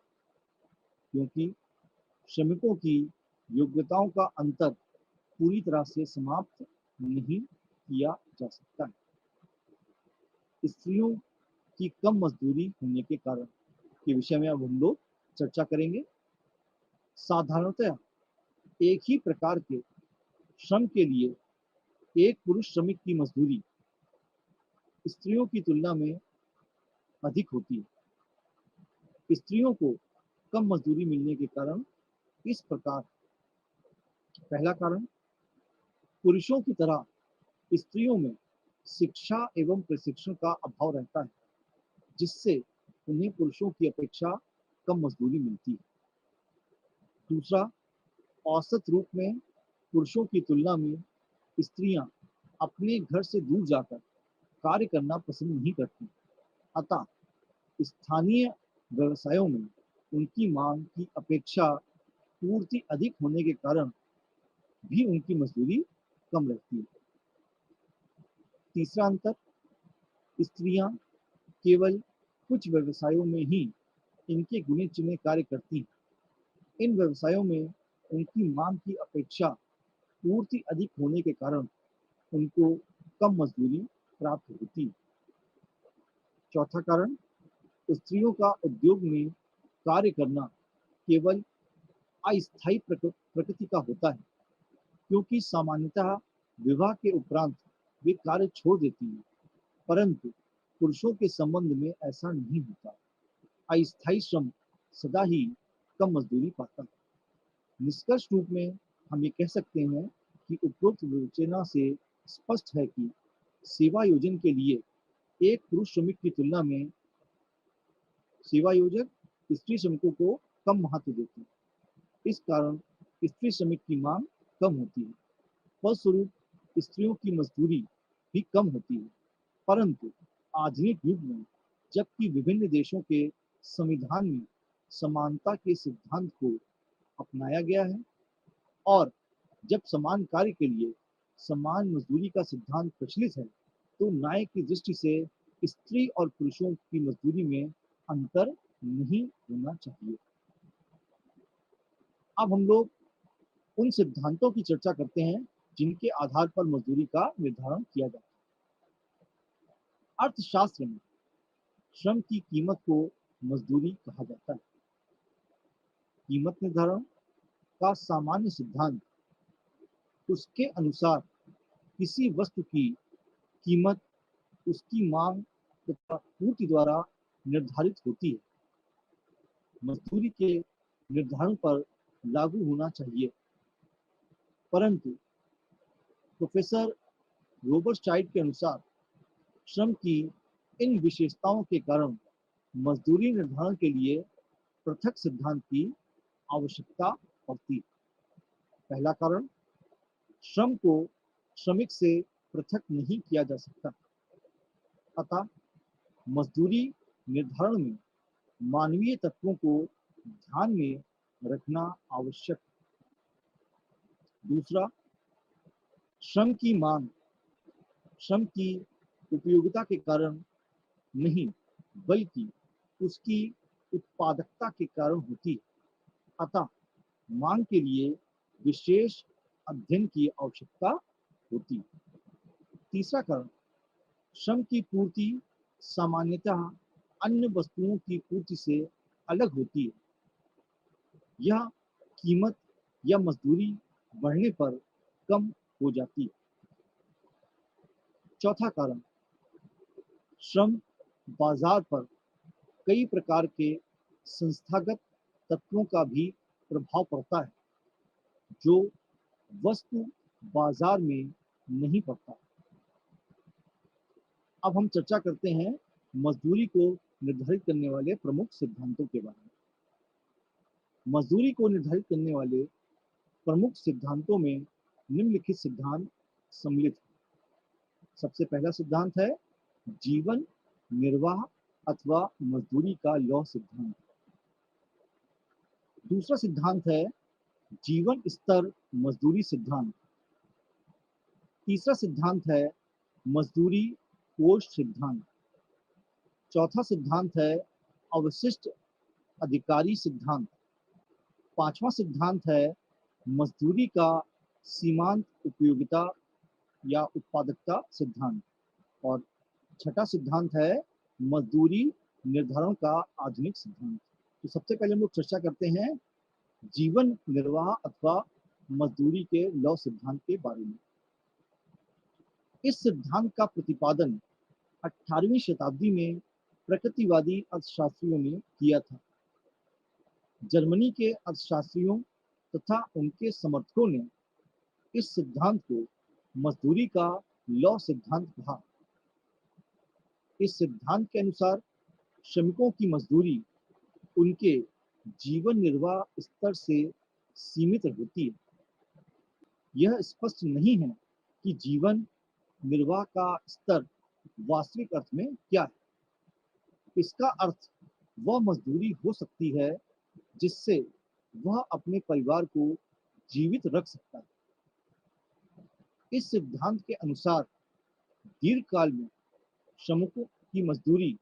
क्योंकि श्रमिकों की योग्यताओं का अंतर पूरी तरह से समाप्त नहीं किया जा सकता है। स्त्रियों की कम मजदूरी होने के कारण के विषय में अब हम लोग चर्चा करेंगे। साधारणतः एक ही प्रकार के श्रम के लिए एक पुरुष श्रमिक की मजदूरी स्त्रियों की तुलना में अधिक होती है। स्त्रियों को कम मजदूरी मिलने के कारण इस प्रकार, पहला कारण, पुरुषों की तरह स्त्रियों में शिक्षा एवं प्रशिक्षण का अभाव रहता है, जिससे उन्हें पुरुषों की अपेक्षा कम मजदूरी मिलती है। दूसरा, औसत रूप में पुरुषों की तुलना में स्त्रियां अपने घर से दूर जाकर कार्य करना पसंद नहीं करती, अतः स्थानीय व्यवसायों में उनकी मांग की अपेक्षा पूर्ति अधिक होने के कारण भी उनकी मजदूरी कम रहती है। तीसरा अंतर, स्त्रियां केवल कुछ व्यवसायों में ही इनके गुने चुने कार्य करती हैं। इन व्यवसायों में उनकी मांग की अपेक्षा पूर्ति अधिक होने के कारण उनको कम मजदूरी प्राप्त होती है। चौथा कारण, स्त्रियों का उद्योग में कार्य करना केवल अस्थायी प्रकृति का होता है, क्योंकि सामान्यतः विवाह के उपरांत वे कार्य छोड़ देती हैं, परंतु पुरुषों के संबंध में ऐसा नहीं होता। अस्थायी श्रम सदा ही कम मजदूरी पाता है। निष्कर्ष रूप में हम ये कह सकते हैं कि उपरोक्त विवेचना से स्पष्ट है कि सेवा योजन के लिए एक पुरुष श्रमिक की तुलना में सेवा योजक स्त्री श्रमिकों को कम महत्व देते हैं। इस कारण स्त्री श्रमिक की मांग कम होती है। फलस्वरूप स्त्रियों की मजदूरी भी कम होती है। परंतु आधुनिक युग में जबकि विभिन्न देशों के संविधान में समानता के सिद्धांत को अपनाया गया है और जब समान कार्य के लिए समान मजदूरी का सिद्धांत प्रचलित है, तो न्याय की दृष्टि से स्त्री और पुरुषों की मजदूरी में अंतर नहीं होना चाहिए। अब हम लोग उन सिद्धांतों की चर्चा करते हैं जिनके आधार पर मजदूरी का निर्धारण किया जाता है। अर्थशास्त्र में श्रम की कीमत को मजदूरी कहा जाता है। कीमत निर्धारण का सामान्य सिद्धांत उसके अनुसार किसी वस्तु की कीमत उसकी मांग तथा पूर्ति द्वारा निर्धारित होती है। मजदूरी के निर्धारण पर लागू होना चाहिए, परंतु प्रोफेसर रोबर्टशाइड के अनुसार श्रम की इन विशेषताओं के कारण मजदूरी निर्धारण के लिए पृथक सिद्धांत की आवश्यकता पड़ती है। पहला कारण, श्रम को श्रमिक से पृथक नहीं किया जा सकता, अतः मजदूरी निर्धारण में मानवीय तत्वों को ध्यान में रखना आवश्यक है। दूसरा, श्रम की मांग श्रम की उपयोगिता के कारण नहीं बल्कि उसकी उत्पादकता के कारण होती है, अतः मांग के लिए विशेष अध्ययन की आवश्यकता होती है। तीसरा कारण, श्रम की पूर्ति सामान्यतः अन्य वस्तुओं की पूर्ति से अलग होती है। यह कीमत या मजदूरी बढ़ने पर कम हो जाती है। चौथा कारण, श्रम बाजार पर कई प्रकार के संस्थागत तत्वों का भी प्रभाव पड़ता है जो वस्तु बाजार में नहीं पड़ता। अब हम चर्चा करते हैं मजदूरी को निर्धारित करने वाले प्रमुख सिद्धांतों के बारे में। मजदूरी को निर्धारित करने वाले प्रमुख सिद्धांतों में निम्नलिखित सिद्धांत सम्मिलित हैं। सबसे पहला सिद्धांत है जीवन निर्वाह अथवा मजदूरी का लौह सिद्धांत। दूसरा सिद्धांत है जीवन स्तर मजदूरी सिद्धांत। तीसरा सिद्धांत है मजदूरी कोष सिद्धांत। चौथा सिद्धांत है अवशिष्ट अधिकारी सिद्धांत। पांचवा सिद्धांत है मजदूरी का सीमांत उपयोगिता या उत्पादकता सिद्धांत। और छठा सिद्धांत है मजदूरी निर्धारण का आधुनिक सिद्धांत। तो सबसे पहले हम लोग चर्चा करते हैं जीवन निर्वाह अथवा मजदूरी के लौह सिद्धांत के बारे में। इस सिद्धांत का प्रतिपादन 18वीं शताब्दी में प्रकृतिवादी अर्थशास्त्रियों ने किया था। जर्मनी के अर्थशास्त्रियों तथा उनके समर्थकों ने इस सिद्धांत को मजदूरी का लौह सिद्धांत कहा। इस सिद्धांत के अनुसार श्रमिकों की मजदूरी उनके जीवन निर्वाह स्तर से सीमित होती है। यह स्पष्ट नहीं है कि जीवन निर्वाह का स्तर वास्तविक अर्थ में क्या है। इसका अर्थ वह मजदूरी हो सकती है जिससे वह अपने परिवार को जीवित रख सकता है। इस सिद्धांत के अनुसार दीर्घकाल में श्रमिकों की मजदूरी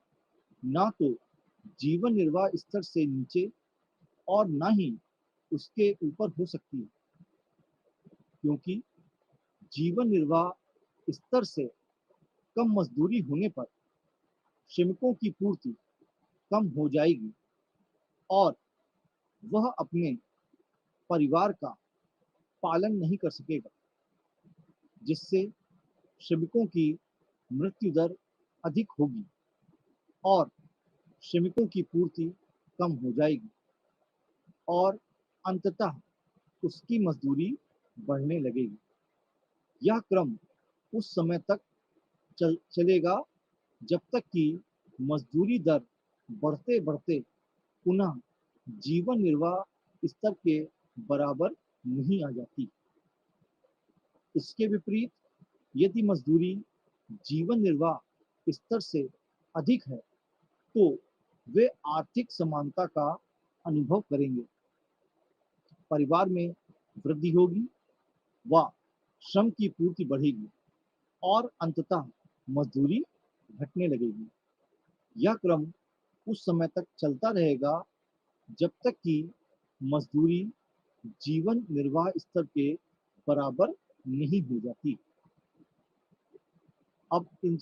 ना तो जीवन निर्वाह स्तर से नीचे और ना ही उसके ऊपर हो सकती है, क्योंकि जीवन निर्वाह स्तर से कम मजदूरी होने पर श्रमिकों की पूर्ति कम हो जाएगी और वह अपने परिवार का पालन नहीं कर सकेगा, जिससे श्रमिकों की मृत्यु दर अधिक होगी और श्रमिकों की पूर्ति कम हो जाएगी और अंततः उसकी मजदूरी बढ़ने लगेगी। यह क्रम उस समय तक चलेगा जब तक कि मजदूरी दर बढ़ते बढ़ते पुनः जीवन निर्वाह स्तर के बराबर नहीं आ जाती। इसके विपरीत यदि मजदूरी जीवन निर्वाह स्तर से अधिक है तो वे आर्थिक समानता का अनुभव करेंगे, परिवार में वृद्धि होगी व श्रम की पूर्ति बढ़ेगी और अंततः मजदूरी घटने लगेगी। यह क्रम उस समय तक चलता रहेगा जब तक कि मजदूरी जीवन निर्वाह स्तर के बराबर नहीं हो जाती। अब इन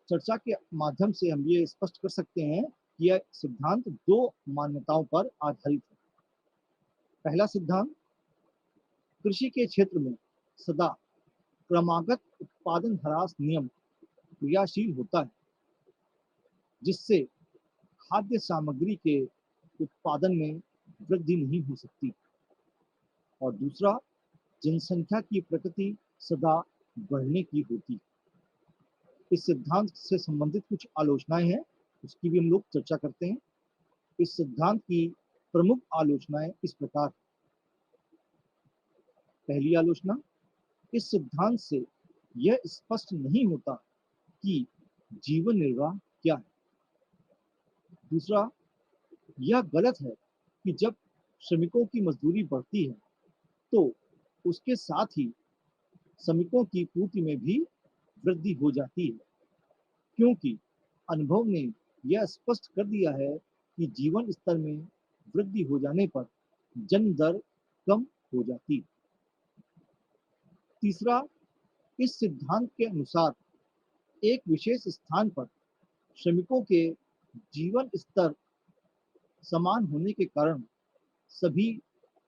चर्चा के माध्यम से हम ये स्पष्ट कर सकते हैं कि यह सिद्धांत दो मान्यताओं पर आधारित है। पहला सिद्धांत, कृषि के क्षेत्र में सदा क्रमागत उत्पादन ह्रास नियम क्रियाशील होता है, जिससे खाद्य सामग्री के उत्पादन में वृद्धि नहीं हो सकती। और दूसरा, जनसंख्या की प्रकृति सदा बढ़ने की होती है। इस सिद्धांत से संबंधित कुछ आलोचनाएं हैं, उसकी भी हम लोग चर्चा करते हैं। इस सिद्धांत की प्रमुख आलोचनाएं इस प्रकार। पहली आलोचना, इस सिद्धांत से यह स्पष्ट नहीं होता कि जीवन निर्वाह क्या है। दूसरा, यह गलत है कि जब श्रमिकों की मजदूरी बढ़ती है तो उसके साथ ही श्रमिकों की पूर्ति में भी वृद्धि हो जाती है, क्योंकि अनुभव ने यह स्पष्ट कर दिया है कि जीवन स्तर में वृद्धि हो जाने पर जन्म दर कम हो जाती है। तीसरा, इस सिद्धांत के अनुसार एक विशेष स्थान पर श्रमिकों के जीवन स्तर समान होने के कारण सभी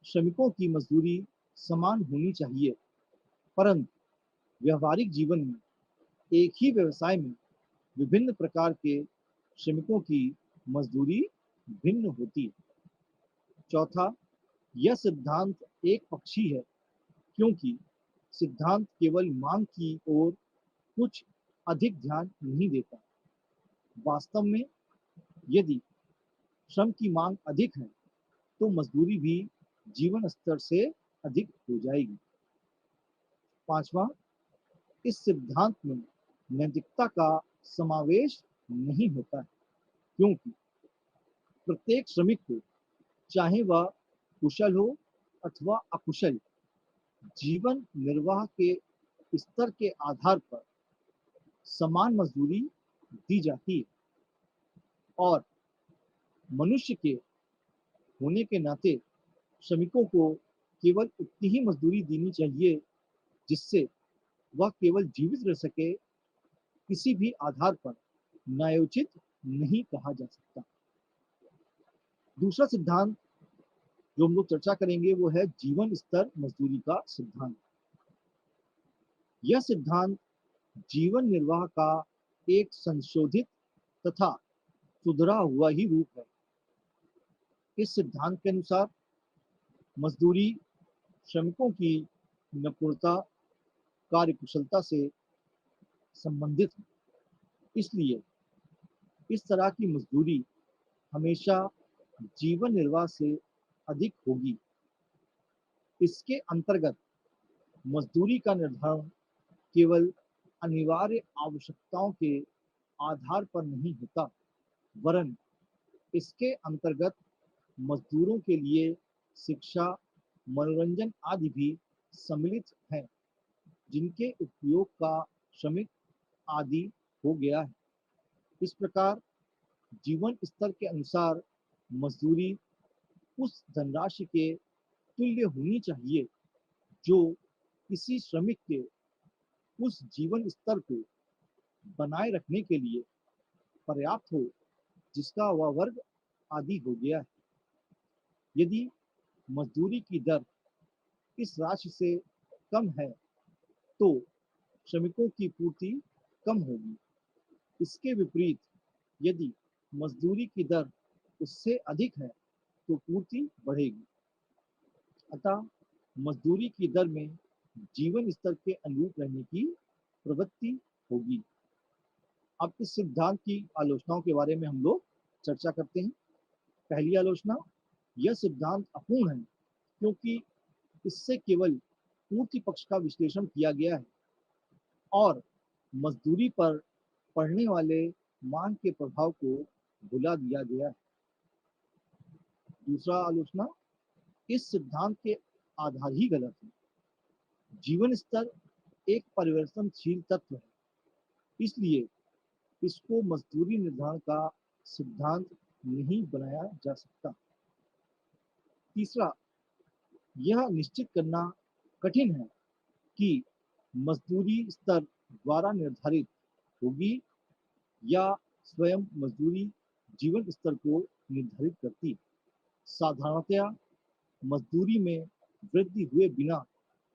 श्रमिकों की मजदूरी समान होनी चाहिए, परंतु व्यवहारिक जीवन में एक ही व्यवसाय में विभिन्न प्रकार के श्रमिकों की मजदूरी भिन्न होती है। चौथा, यह सिद्धांत एक पक्षी है, क्योंकि सिद्धांत केवल मांग की ओर कुछ अधिक ध्यान नहीं देता। वास्तव में यदि श्रम की मांग अधिक है तो मजदूरी भी जीवन स्तर से अधिक हो जाएगी। पांचवा, इस सिद्धांत में नैतिकता का समावेश नहीं होता है, क्योंकि प्रत्येक श्रमिक को, चाहे वह कुशल हो अथवा अकुशल, जीवन निर्वाह के स्तर के आधार पर समान मजदूरी दी जाती है और मनुष्य के होने के नाते श्रमिकों को केवल उतनी ही मजदूरी देनी चाहिए जिससे वह केवल जीवित रह सके। किसी भी आधार पर न्यायोचित नहीं कहा जा सकता। दूसरा सिद्धांत जो हम लोग चर्चा करेंगे वो है जीवन स्तर मजदूरी का सिद्धांत। यह सिद्धांत जीवन निर्वाह का एक संशोधित तथा सुधरा हुआ ही रूप है। इस सिद्धांत के अनुसार मजदूरी श्रमिकों की निपुणता, कार्यकुशलता से संबंधित है, इसलिए इस तरह की मजदूरी हमेशा जीवन निर्वाह से अधिक होगी। इसके अंतर्गत मजदूरी का निर्धारण केवल अनिवार्य आवश्यकताओं के आधार पर नहीं होता, वरन इसके अंतर्गत मजदूरों के लिए शिक्षा, मनोरंजन आदि भी सम्मिलित हैं, जिनके उपयोग का श्रमिक आदि हो गया है। इस प्रकार जीवन स्तर के अनुसार मजदूरी उस धनराशि के तुल्य होनी चाहिए जो किसी श्रमिक के उस जीवन स्तर को बनाए रखने के लिए पर्याप्त हो जिसका वह वर्ग आदि हो गया है। यदि मजदूरी की दर इस राशि से कम है तो श्रमिकों की पूर्ति कम होगी। इसके विपरीत यदि मजदूरी की दर उससे अधिक है तो पूर्ति बढ़ेगी। अतः मजदूरी की दर में जीवन स्तर के अनुरूप रहने की प्रवृत्ति होगी। अब इस सिद्धांत की आलोचनाओं के बारे में हम लोग चर्चा करते हैं। पहली आलोचना, यह सिद्धांत अपूर्ण है क्योंकि इससे केवल पूर्ति पक्ष का विश्लेषण किया गया है और मजदूरी पर पड़ने वाले मांग के प्रभाव को भुला दिया गया है। दूसरा आलोचना, इस सिद्धांत के आधार ही गलत है। जीवन स्तर एक परिवर्तनशील तत्व है, इसलिए इसको मजदूरी निर्धारण का सिद्धांत नहीं बनाया जा सकता। तीसरा, यह निश्चित करना कठिन है कि मजदूरी स्तर द्वारा निर्धारित होगी या स्वयं मजदूरी जीवन स्तर को निर्धारित करती। साधारणतया मजदूरी में वृद्धि हुए बिना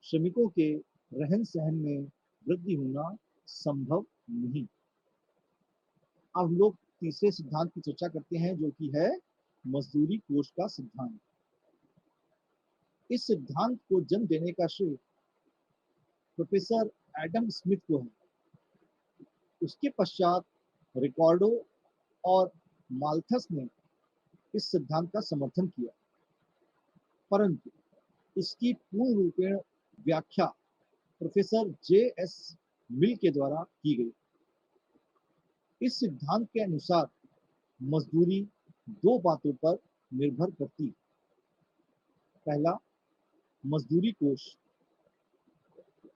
श्रमिकों के रहन सहन में वृद्धि होना संभव नहीं। अब हम लोग तीसरे सिद्धांत की चर्चा करते हैं, जो कि है मजदूरी कोष का सिद्धांत। इस सिद्धांत को जन्म देने का श्रेय प्रोफेसर एडम स्मिथ को है। उसके पश्चात रिकॉर्डो और माल्थस ने इस सिद्धांत का समर्थन किया, परंतु इसकी पूर्ण रूपेण व्याख्या प्रोफेसर जे.एस. मिल के द्वारा की गई। इस सिद्धांत के अनुसार मजदूरी दो बातों पर निर्भर करती है। पहला, मजदूरी कोष।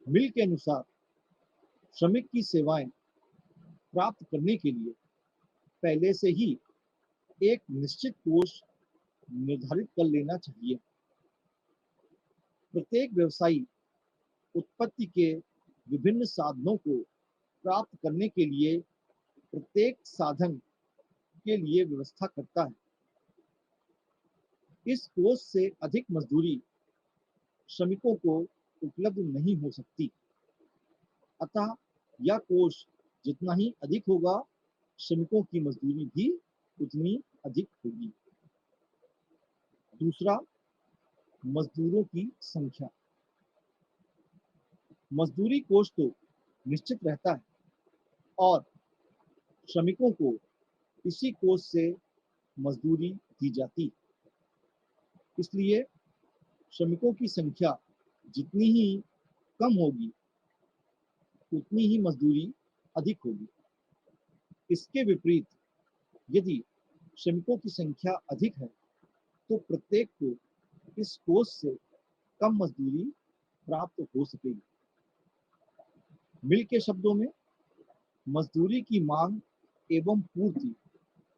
मिल के अनुसार श्रमिक की सेवाएं प्राप्त करने के लिए पहले से ही एक निश्चित कोष निर्धारित कर लेना चाहिए। प्रत्येक व्यवसायी उत्पत्ति के विभिन्न साधनों को प्राप्त करने के लिए प्रत्येक साधन के लिए व्यवस्था करता है। इस कोष से अधिक मजदूरी श्रमिकों को उपलब्ध नहीं हो सकती, अतः यह कोष जितना ही अधिक होगा, श्रमिकों की मजदूरी भी उतनी अधिक होगी। दूसरा, मजदूरों की संख्या। मजदूरी कोष तो निश्चित रहता है और श्रमिकों को इसी कोष से मजदूरी दी जाती, इसलिए श्रमिकों की संख्या जितनी ही कम होगी, उतनी ही मजदूरी अधिक होगी। इसके विपरीत, यदि श्रमिकों की संख्या अधिक है, तो प्रत्येक को इस कोष से कम मजदूरी प्राप्त हो सकेगी। मिल के शब्दों में, मजदूरी की मांग एवं पूर्ति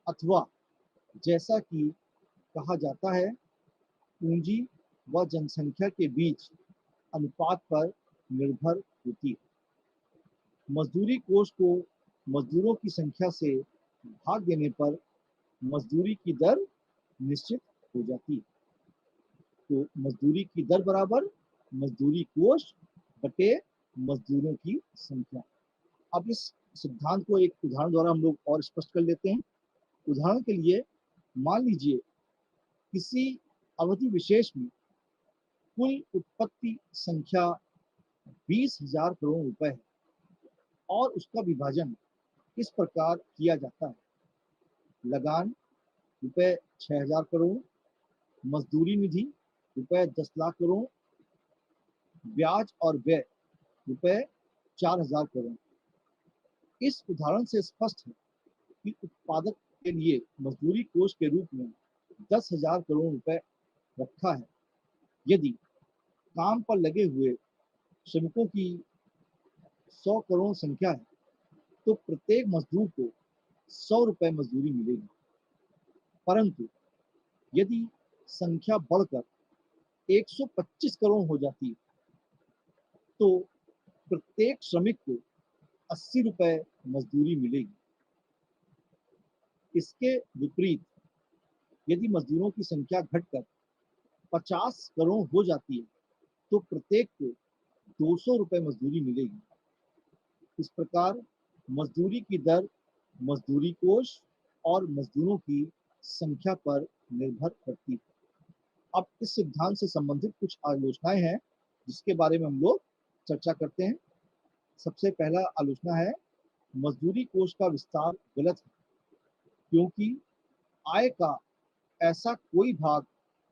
अथवा जैसा कि कहा जाता है, पूंजी व जनसंख्या के बीच अनुपात पर निर्भर होती है। मजदूरी कोष को मजदूरों की संख्या से भाग देने पर मजदूरी की दर निश्चित हो जाती है। तो मजदूरी की दर बराबर मजदूरी कोष बटे मजदूरों की संख्या। अब इस सिद्धांत को एक उदाहरण द्वारा हम लोग और स्पष्ट कर लेते हैं। उदाहरण के लिए, मान लीजिए किसी अवधि विशेष में कुल उत्पत्ति संख्या 20,000 करोड़ रुपए है और उसका विभाजन इस प्रकार किया जाता है। लगान रुपए 6,000 करोड़, मजदूरी निधि रुपए 10 लाख करोड़, ब्याज और व्यय रुपए 4,000 करोड़। इस उदाहरण से स्पष्ट है कि उत्पादक के लिए मजदूरी कोष के रूप में 10,000 करोड़ रुपए रखा है। यदि काम पर लगे हुए श्रमिकों की 100 करोड़ संख्या है, तो प्रत्येक मजदूर को 100 रुपए मजदूरी मिलेगी। परंतु यदि संख्या बढ़कर 125 करोड़ हो जाती है, तो प्रत्येक श्रमिक को 80 रुपए मजदूरी मिलेगी। इसके विपरीत, यदि मजदूरों की संख्या घटकर 50 करोड़ हो जाती है, तो प्रत्येक को 200 रुपए मजदूरी मिलेगी। इस प्रकार मजदूरी की दर मजदूरी कोष और मजदूरों की संख्या पर निर्भर करती है। अब इस सिद्धांत से संबंधित कुछ आलोचनाएं हैं, जिसके बारे में हम लोग चर्चा करते हैं। सबसे पहला आलोचना है, मजदूरी कोष का विस्तार गलत है, क्योंकि आय का ऐसा कोई भाग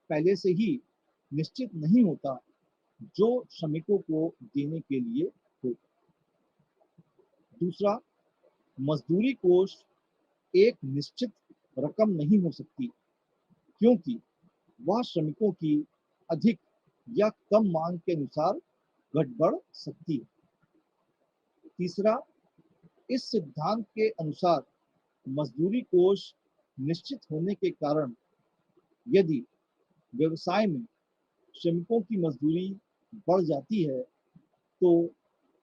पहले से ही निश्चित नहीं होता जो श्रमिकों को देने के लिए हो। दूसरा, मजदूरी कोष एक निश्चित रकम नहीं हो सकती, क्योंकि वह श्रमिकों की अधिक या कम मांग के अनुसार घट बढ़ सकती है। तीसरा, इस सिद्धांत के अनुसार मजदूरी कोष निश्चित होने के कारण यदि व्यवसाय में श्रमिकों की मजदूरी बढ़ जाती है तो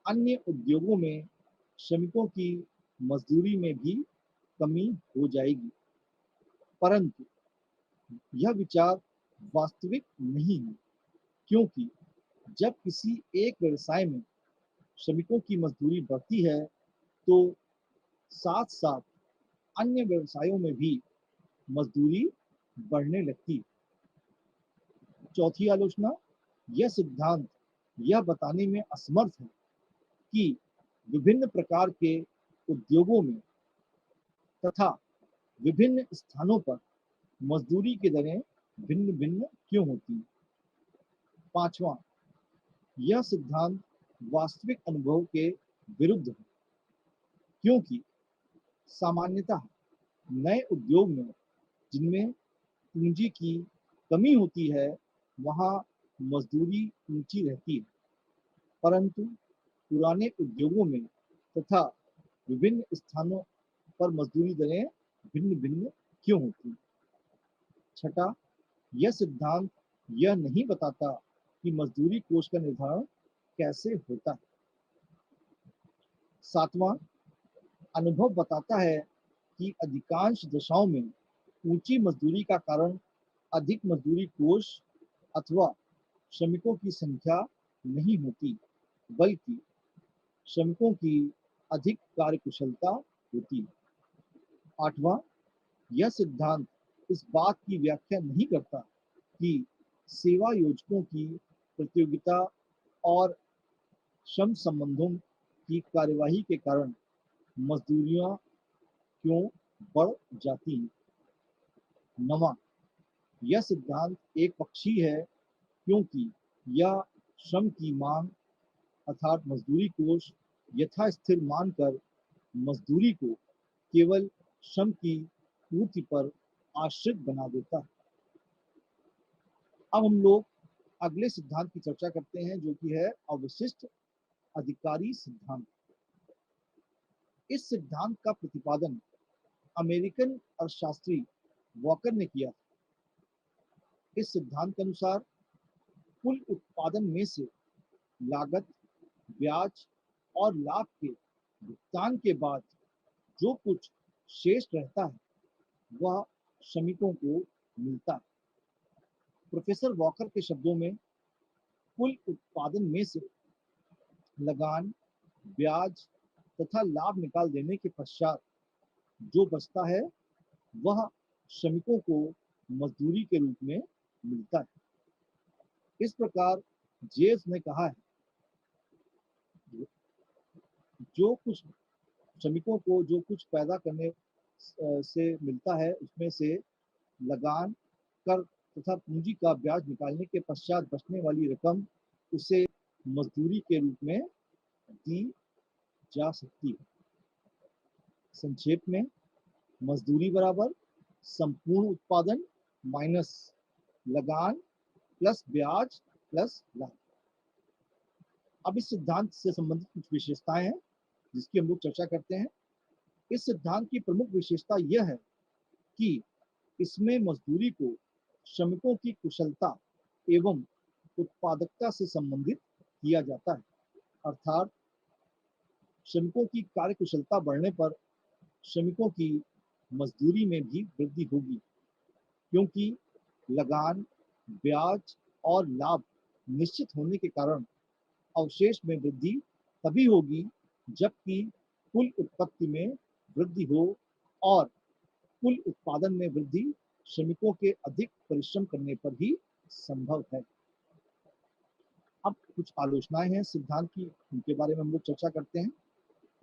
अन्य उद्योगों में श्रमिकों की मजदूरी में भी कमी हो जाएगी। परंतु यह विचार वास्तविक नहीं है, क्योंकि जब किसी एक व्यवसाय में श्रमिकों की मजदूरी बढ़ती है तो साथ साथ अन्य व्यवसायों में भी मजदूरी बढ़ने लगती है। चौथी आलोचना, यह सिद्धांत यह बताने में असमर्थ है कि विभिन्न प्रकार के उद्योगों में तथा विभिन्न स्थानों पर मजदूरी की दरें भिन्न भिन्न क्यों होती हैं। पांचवा, यह सिद्धांत वास्तविक अनुभव के विरुद्ध है, क्योंकि सामान्यतः नए उद्योग में जिनमें पूंजी की कमी होती है वहां मजदूरी ऊंची रहती है, परंतु पुराने उद्योगों में तथा विभिन्न स्थानों पर मजदूरी दरें भिन्न भिन्न क्यों होती हैं। छठा, यह सिद्धांत यह नहीं बताता कि मजदूरी कोष का निर्धारण कैसे होता है। सातवां, अनुभव बताता है कि अधिकांश दशाओं में ऊंची मजदूरी का कारण अधिक मजदूरी कोष अथवा श्रमिकों की संख्या नहीं होती, बल्कि श्रमिकों की अधिक कार्यकुशलता होती है। आठवां, यह सिद्धांत इस बात की व्याख्या नहीं करता कि सेवा योजकों की प्रतियोगिता और श्रम संबंधों की कार्यवाही के कारण मजदूरियां क्यों बढ़ जाती हैं। नवा, यह सिद्धांत एक पक्षी है, क्योंकि यह श्रम की मांग अर्थात मजदूरी कोष यथास्थिर मानकर मजदूरी को केवल श्रम की पूर्ति पर आश्रित बना देता है। अब हम लोग अगले सिद्धांत की चर्चा करते हैं, जो कि है अवशिष्ट अधिकारी सिद्धांत। इस सिद्धांत का प्रतिपादन अमेरिकन अर्थशास्त्री वॉकर ने किया। इस सिद्धांत के अनुसार कुल उत्पादन में से लागत, ब्याज और लाभ के भुगतान के बाद जो कुछ शेष रहता है वह श्रमिकों को मिलता है। प्रोफेसर वॉकर के शब्दों में, कुल उत्पादन में से लगान, ब्याज तथा लाभ निकाल देने के पश्चात जो बचता है वह श्रमिकों को मजदूरी के रूप में मिलता है। इस प्रकार जेम्स ने कहा है, जो कुछ श्रमिकों को जो कुछ पैदा करने से मिलता है उसमें से लगान, कर तथा पूंजी का ब्याज निकालने के पश्चात बचने वाली रकम उसे मजदूरी के रूप में दी जा सकती है। संक्षेप में, मजदूरी बराबर संपूर्ण उत्पादन माइनस लगान प्लस ब्याज प्लस लाभ। अब इस सिद्धांत से संबंधित कुछ विशेषताएं हैं जिसकी हम लोग चर्चा करते हैं। इस सिद्धांत की प्रमुख विशेषता यह है कि इसमें मजदूरी को श्रमिकों की कुशलता एवं उत्पादकता से संबंधित किया जाता है, अर्थात श्रमिकों की कार्यकुशलता बढ़ने पर श्रमिकों की मजदूरी में भी वृद्धि होगी, क्योंकि लगान, ब्याज और लाभ निश्चित होने के कारण अवशेष में वृद्धि तभी होगी जबकि कुल उत्पत्ति में वृद्धि हो और कुल उत्पादन में वृद्धि श्रमिकों के अधिक परिश्रम करने पर ही संभव है। अब कुछ आलोचनाएं हैं सिद्धांत की, उनके बारे में हम लोग चर्चा करते हैं।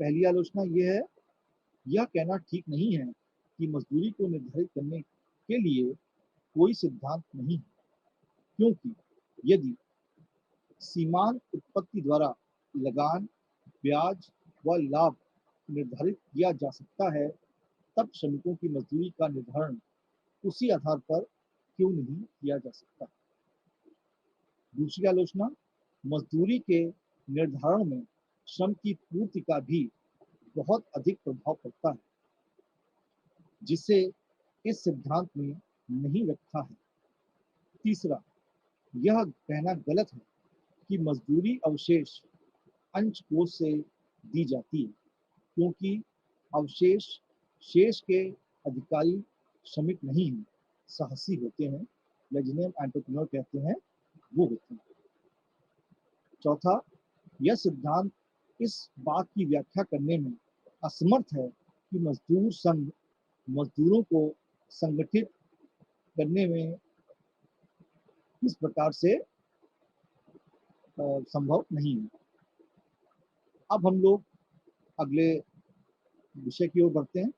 पहली आलोचना यह है, यह कहना ठीक नहीं है कि मजदूरी को निर्धारित करने के लिए कोई सिद्धांत नहीं है, क्योंकि यदि सीमांत उत्पत्ति द्वारा लगान, ब्याज व लाभ निर्धारित किया जा सकता है, तब श्रमिकों की मजदूरी का निर्धारण उसी आधार पर क्यों नहीं किया जा सकता? दूसरी आलोचना, मजदूरी के निर्धारण में श्रम की पूर्ति का भी बहुत अधिक प्रभाव पड़ता है, जिसे इस सिद्धांत में नहीं रखा है। तीसरा, यह कहना गलत है कि मजदूरी अवशेष अंश कोष से दी जाती है, क्योंकि अवशेष शेष के अधिकारी श्रमिक नहीं हैं, साहसी होते हैं, या जिन्हें हम एंटरप्रेन्योर कहते हैं, वो होते हैं। चौथा, यह सिद्धांत इस बात की व्याख्या करने में असमर्थ है कि मजदूर संघ मजदूरों को संगठित करने में किस प्रकार से संभव नहीं है। अब हम लोग अगले विषय की ओर बढ़ते हैं,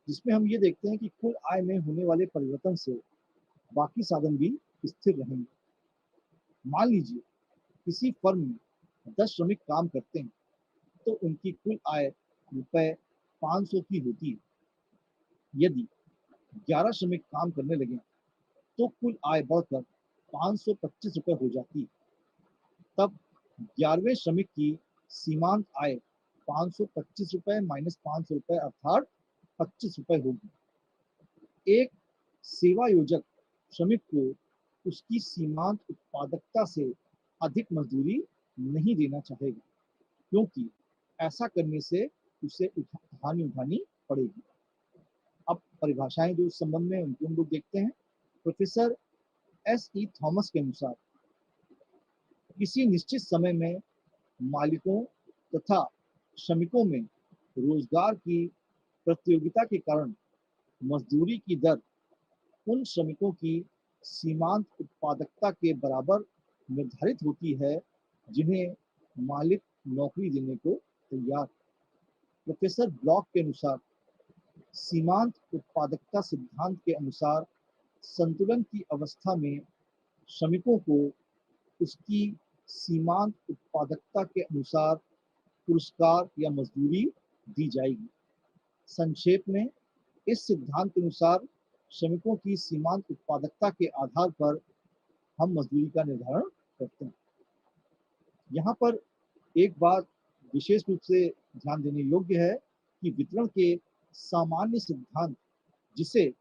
जिसमें हम ये देखते हैं कि कुल आय में होने वाले परिवर्तन से बाकी साधन भी स्थिर रहेंगे। मान लीजिए किसी फर्म में 10 श्रमिक काम करते हैं, तो उनकी कुल आय रुपए 500 की होती है। यदि 11 श्रमिक काम करने लगे, तो कुल आय बढ़कर 525 रुपए हो जाती है। तब 11वें श्रमिक की सीमांत आय 525 रुपए माइनस 500 रुपए अर्थात 25 रुपए होगी। एक सेवा योजक श्रमिक को उसकी सीमांत उत्पादकता से अधिक मजदूरी नहीं देना चाहेगा, क्योंकि ऐसा करने से उसे हानि उठानी पड़ेगी। अब परिभाषाएं जो इस संबंध में उनको हम लोग देखते हैं। Professor S.E. थॉमस के अनुसार किसी निश्चित समय में मालिकों तथा श्रमिकों में रोजगार की प्रतियोगिता के कारण मजदूरी की दर उन श्रमिकों की सीमांत उत्पादकता के बराबर निर्धारित होती है जिन्हें मालिक नौकरी देने को तैयार। प्रोफेसर ब्लॉक के अनुसार सीमांत उत्पादकता सिद्धांत के अनुसार संतुलन की अवस्था में श्रमिकों को उसकी सीमांत उत्पादकता के अनुसार पुरस्कार या मजदूरी दी जाएगी। संक्षेप में, इस सिद्धांत के अनुसार श्रमिकों की सीमांत उत्पादकता के आधार पर हम मजदूरी का निर्धारण करते हैं। यहाँ पर एक बात विशेष रूप से ध्यान देने योग्य है कि वितरण के सामान्य सिद्धांत, जिसे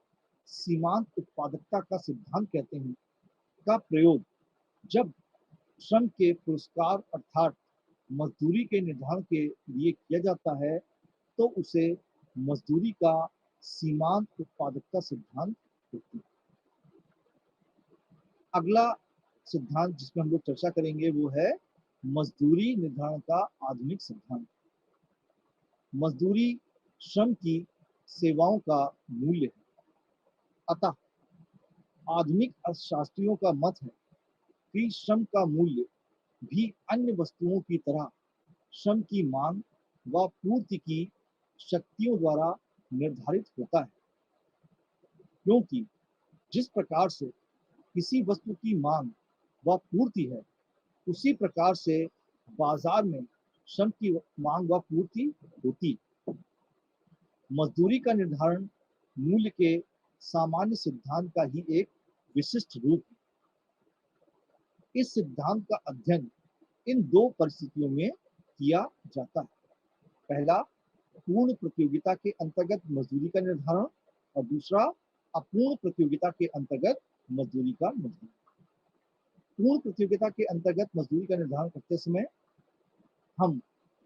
सीमांत उत्पादकता का सिद्धांत कहते हैं, का प्रयोग जब श्रम के पुरस्कार अर्थात मजदूरी के निर्धारण के लिए किया जाता है, तो उसे मजदूरी का सीमांत उत्पादकता सिद्धांत होती है। अगला सिद्धांत जिसमें हम लोग चर्चा करेंगे वो है मजदूरी निर्धारण का आधुनिक सिद्धांत। मजदूरी श्रम की सेवाओं का मूल्य है, अतः आधुनिक अर्थशास्त्रियों का मत है कि श्रम का मूल्य भी अन्य वस्तुओं की तरह श्रम की मांग व पूर्ति की शक्तियों द्वारा निर्धारित होता है, क्योंकि जिस प्रकार से किसी वस्तु की मांग व पूर्ति है, उसी प्रकार से बाजार में श्रम की मांग व पूर्ति होती। मजदूरी का निर्धारण मूल्य के सामान्य सिद्धांत का ही एक विशिष्ट रूप है। इस सिद्धांत का अध्ययन इन दो परिस्थितियों में किया जाता है। पहला, पूर्ण प्रतियोगिता के अंतर्गत मजदूरी का निर्धारण, और दूसरा, अपूर्ण प्रतियोगिता के अंतर्गत मजदूरी का निर्धारण। पूर्ण प्रतियोगिता के अंतर्गत मजदूरी का निर्धारण करते समय हम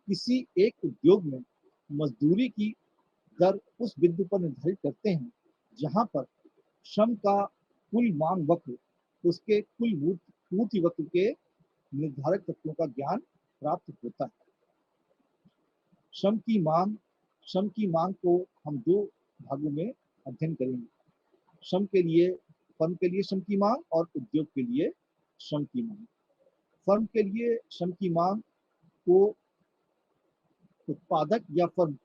किसी एक उद्योग में मजदूरी की दर उस बिंदु पर निर्धारित करते हैं जहां पर श्रम का कुल मांग वक्र उसके कुल पूर्ति वक्र के निर्धारक तत्वों का ज्ञान प्राप्त होता है। श्रम की मांग को हम दो भागों में अध्ययन करेंगे। श्रम के लिए, फर्म के लिए श्रम की मांग और उद्योग के लिए श्रम की मांग। फर्म के लिए श्रम की मांग को उत्पादक या फर्म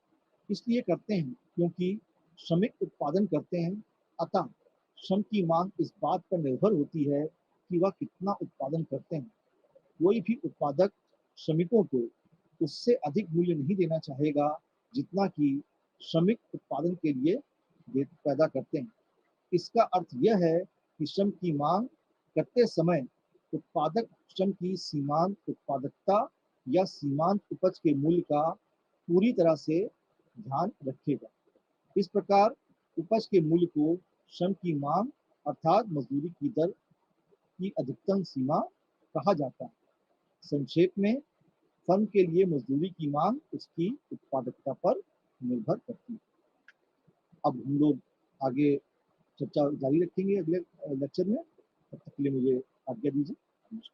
इसलिए करते हैं क्योंकि श्रमिक उत्पादन करते हैं, अतः श्रम की मांग इस बात पर निर्भर होती है कि वह कितना उत्पादन करते हैं। कोई भी उत्पादक श्रमिकों को उससे अधिक मूल्य नहीं देना चाहेगा जितना कि श्रमिक उत्पादन के लिए पैदा करते हैं। इसका अर्थ यह है कि श्रम की मांग करते समय उत्पादक श्रम की सीमांत उत्पादकता या सीमांत उपज के मूल्य का पूरी तरह से ध्यान रखेगा। इस प्रकार उपज के मूल्य को श्रम की मांग अर्थात मजदूरी की दर की अधिकतम सीमा कहा जाता है। संक्षेप में, फर्म के लिए मजदूरी की मांग उसकी उत्पादकता पर निर्भर करती है। अब हम लोग आगे चर्चा जारी रखेंगे अगले लेक्चर में। तब तक के लिए मुझे आज्ञा दीजिए।